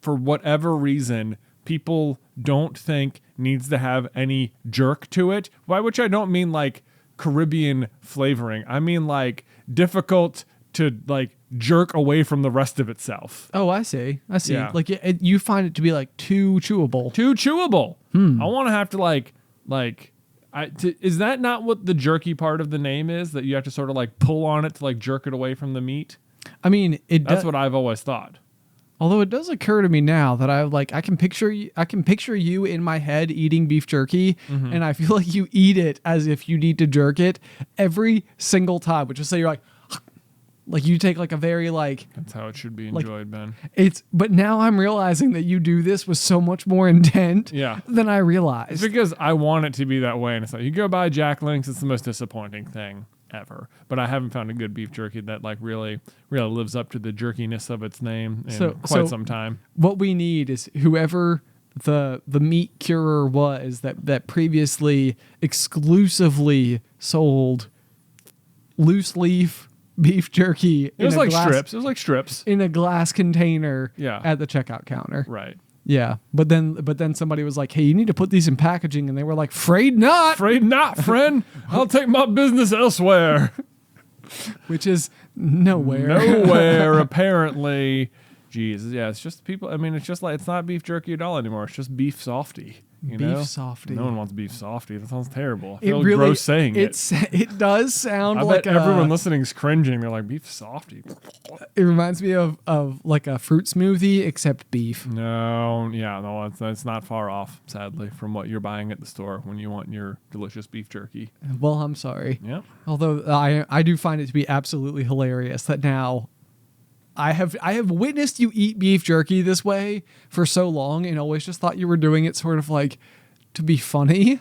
for whatever reason, people don't think needs to have any jerk to it, by which I don't mean like Caribbean flavoring. I mean like difficult to like jerk away from the rest of itself. Oh, I see. Yeah. Like you find it to be like too chewable. Too chewable. I want to have to is that not what the jerky part of the name is? That you have to sort of like pull on it to like jerk it away from the meat? I mean, That's what I've always thought. Although it does occur to me now that I can picture you in my head eating beef jerky, and I feel like you eat it as if you need to jerk it every single time. Which is say you're like you take like a very like. That's how it should be enjoyed, Ben. But now I'm realizing that you do this with so much more intent. Yeah. Than I It's realized. because I want it to be that way, and it's like you go buy Jack Link's, it's the most disappointing thing ever. But I haven't found a good beef jerky that like really lives up to the jerkiness of its name in quite some time. What we need is whoever the meat curer was that previously exclusively sold loose leaf beef jerky. It was like strips. It was like strips in a glass container. Yeah. At the checkout counter. Right. Yeah, but then somebody was like, "Hey, you need to put these in packaging," and they were like, "Afraid not." Afraid not, friend. I'll take my business elsewhere. Which is nowhere. Nowhere, apparently. Jeez, yeah, it's just people. I mean, it's just like it's not beef jerky at all anymore. It's just beef softie. You know? Beef softie. No one wants beef softie. That sounds terrible. I It feel really gross saying it. It does sound I like bet everyone listening is cringing. They're like, beef softie. It reminds me of like a fruit smoothie except beef. No, it's not far off, sadly, from what you're buying at the store when you want your delicious beef jerky. Well, I'm sorry. Yep. Although I do find it to be absolutely hilarious that now I have witnessed you eat beef jerky this way for so long and always just thought you were doing it sort of like to be funny.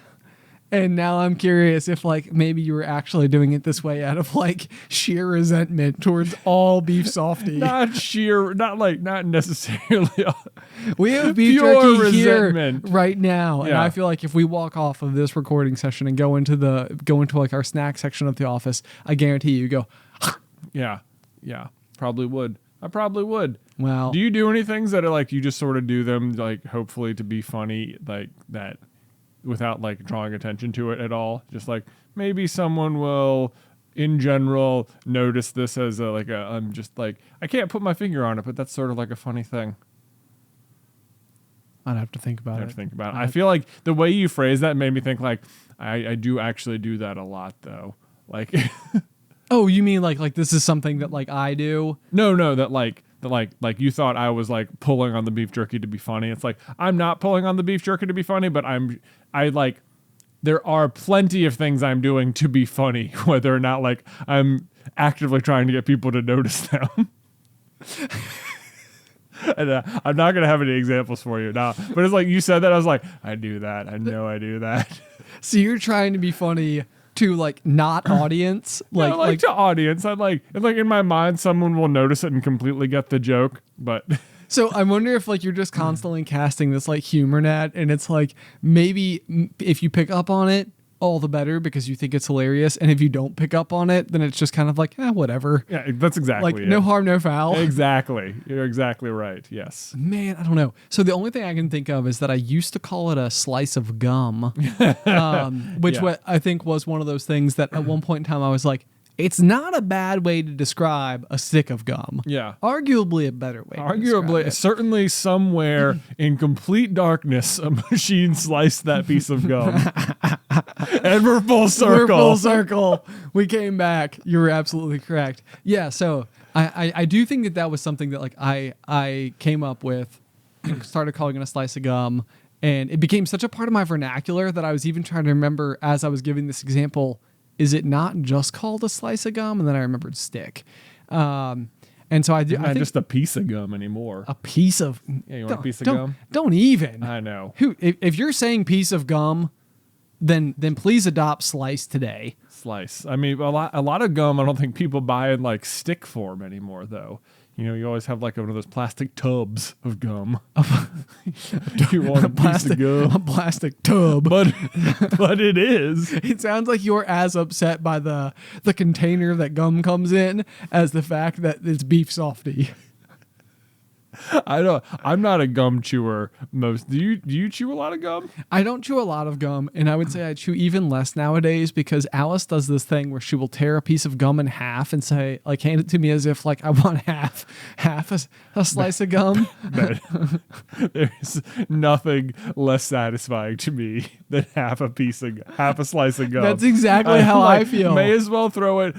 And now I'm curious if like maybe you were actually doing it this way out of like sheer resentment towards all beef softie. not necessarily. We have beef Pure jerky resentment. here right now, and Yeah. I feel like if we walk off of this recording session and go into like our snack section of the office, I guarantee you go. Yeah, probably would. I probably would. Wow. Do you do any things that are like you just sort of do them like hopefully to be funny like that without like drawing attention to it at all? Just like maybe someone will in general notice this as I'm just like I can't put my finger on it, but that's sort of like a funny thing. I'd have to think about I it. have to think about it. I feel like the way you phrase that made me think like I do actually do that a lot though. Like Oh, you mean like this is something that like I do? No, that you thought I was like pulling on the beef jerky to be funny. It's like I'm not pulling on the beef jerky to be funny, but there are plenty of things I'm doing to be funny, whether or not like I'm actively trying to get people to notice them. And, I'm not gonna have any examples for you now, but it's like you said that I was like, I do that. I know I do that. So you're trying to be funny to like not audience, like to audience. I'm like in my mind, someone will notice it and completely get the joke, but. So I wonder if like you're just constantly casting this like humor net, and it's like maybe if you pick up on it, all the better because you think it's hilarious, and if you don't pick up on it, then it's just kind of like whatever. Yeah, that's exactly like it. no harm, no foul. Exactly, you're exactly right. Yes. Man, I don't know. So the only thing I can think of is that I used to call it a slice of gum, which Yeah. what I think was one of those things that at one point in time I was like, it's not a bad way to describe a stick of gum. Yeah. Arguably a better way. To describe Arguably, it. certainly somewhere in complete darkness, a machine sliced that piece of gum. And we're full circle. We're full circle. We came back. You were absolutely correct. Yeah. So I do think that was something that like I came up with and started calling it a slice of gum, and it became such a part of my vernacular that I was even trying to remember as I was giving this example. Is it not just called a slice of gum? And then I remembered stick. And so I do. Not I think just a piece of gum anymore. a piece of. Yeah, you want a piece of don't, gum? Don't even. I know. If you're saying piece of gum, then please adopt slice today. Slice. I mean, a lot of gum I don't think people buy in like stick form anymore, though. You know, you always have like one of those plastic tubs of gum. You want a piece of gum. A plastic tub. But it is. It sounds like you're as upset by the container that gum comes in as the fact that it's beef softie. I'm not a gum chewer. Do you chew a lot of gum? I don't chew a lot of gum, and I would say I chew even less nowadays because Alice does this thing where she will tear a piece of gum in half and say, like, hand it to me as if like I want half a slice of gum. There's nothing less satisfying to me than half a slice of gum. That's exactly how I feel. May as well throw it.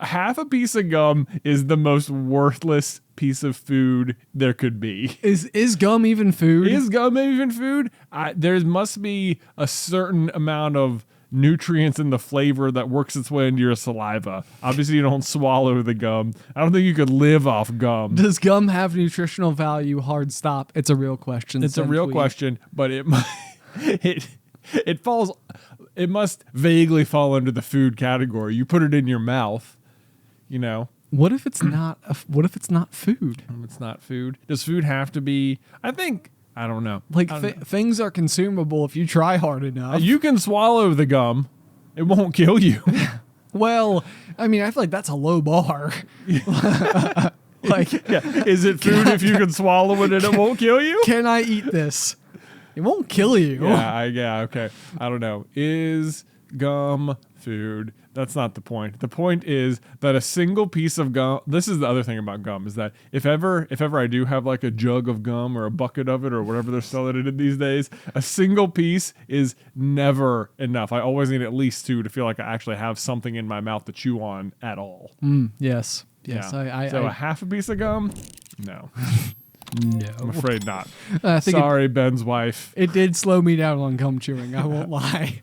Half a piece of gum is the most worthless piece of food there could be. Is gum even food? Is gum even food? There must be a certain amount of nutrients in the flavor that works its way into your saliva. Obviously, you don't swallow the gum. I don't think you could live off gum. Does gum have nutritional value? Hard stop. It's a real question. It's a real question, but it falls. It must vaguely fall under the food category. You put it in your mouth, you know. What if it's not? What if it's not food? It's not food. Does food have to be? I don't know. Like things are consumable if you try hard enough. You can swallow the gum. It won't kill you. Well, I mean, I feel like that's a low bar. Like, Yeah. Is it food if you can swallow it and it won't kill you? can I eat this? It won't kill you. Yeah, okay. I don't know. Is gum food? That's not the point. The point is that a single piece of gum, this is the other thing about gum, is that if ever I do have like a jug of gum or a bucket of it or whatever they're selling it in these days, a single piece is never enough. I always need at least two to feel like I actually have something in my mouth to chew on at all. Yes. Yeah. So a half a piece of gum? No. No. I'm afraid not. I think Sorry, Ben's wife. it did slow me down on gum chewing. I won't lie.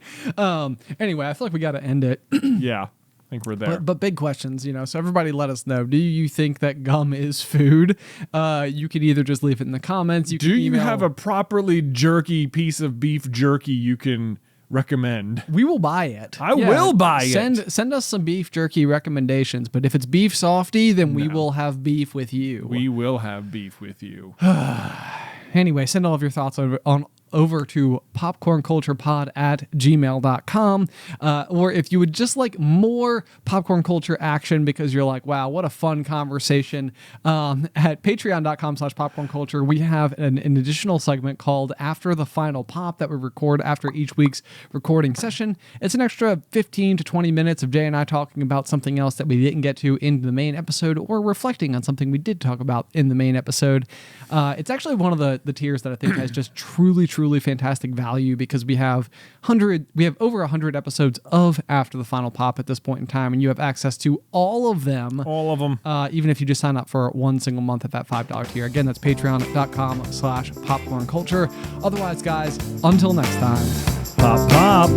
Anyway, I feel like we got to end it. Yeah, I think we're there. But big questions, So everybody let us know. Do you think that gum is food? You could either just leave it in the comments. Do you have a properly jerky piece of beef jerky you can recommend. We will buy it. I will buy it. Send us some beef jerky recommendations, but if it's beef softy, then we will have beef with you. We will have beef with you. Anyway, send all of your thoughts over to popcornculturepod@gmail.com. Or if you would just like more popcorn culture action because you're like, wow, what a fun conversation, at patreon.com/popcornculture, we have an additional segment called After the Final Pop that we record after each week's recording session. It's an extra 15 to 20 minutes of Jay and I talking about something else that we didn't get to in the main episode or reflecting on something we did talk about in the main episode. It's actually one of the tiers that I think has just truly fantastic value because we have over 100 episodes of After the Final Pop at this point in time, and you have access to all of them. Even if you just sign up for one single month at that $5 tier. Again, that's patreon.com/popcornculture. Otherwise, guys, until next time, Pop.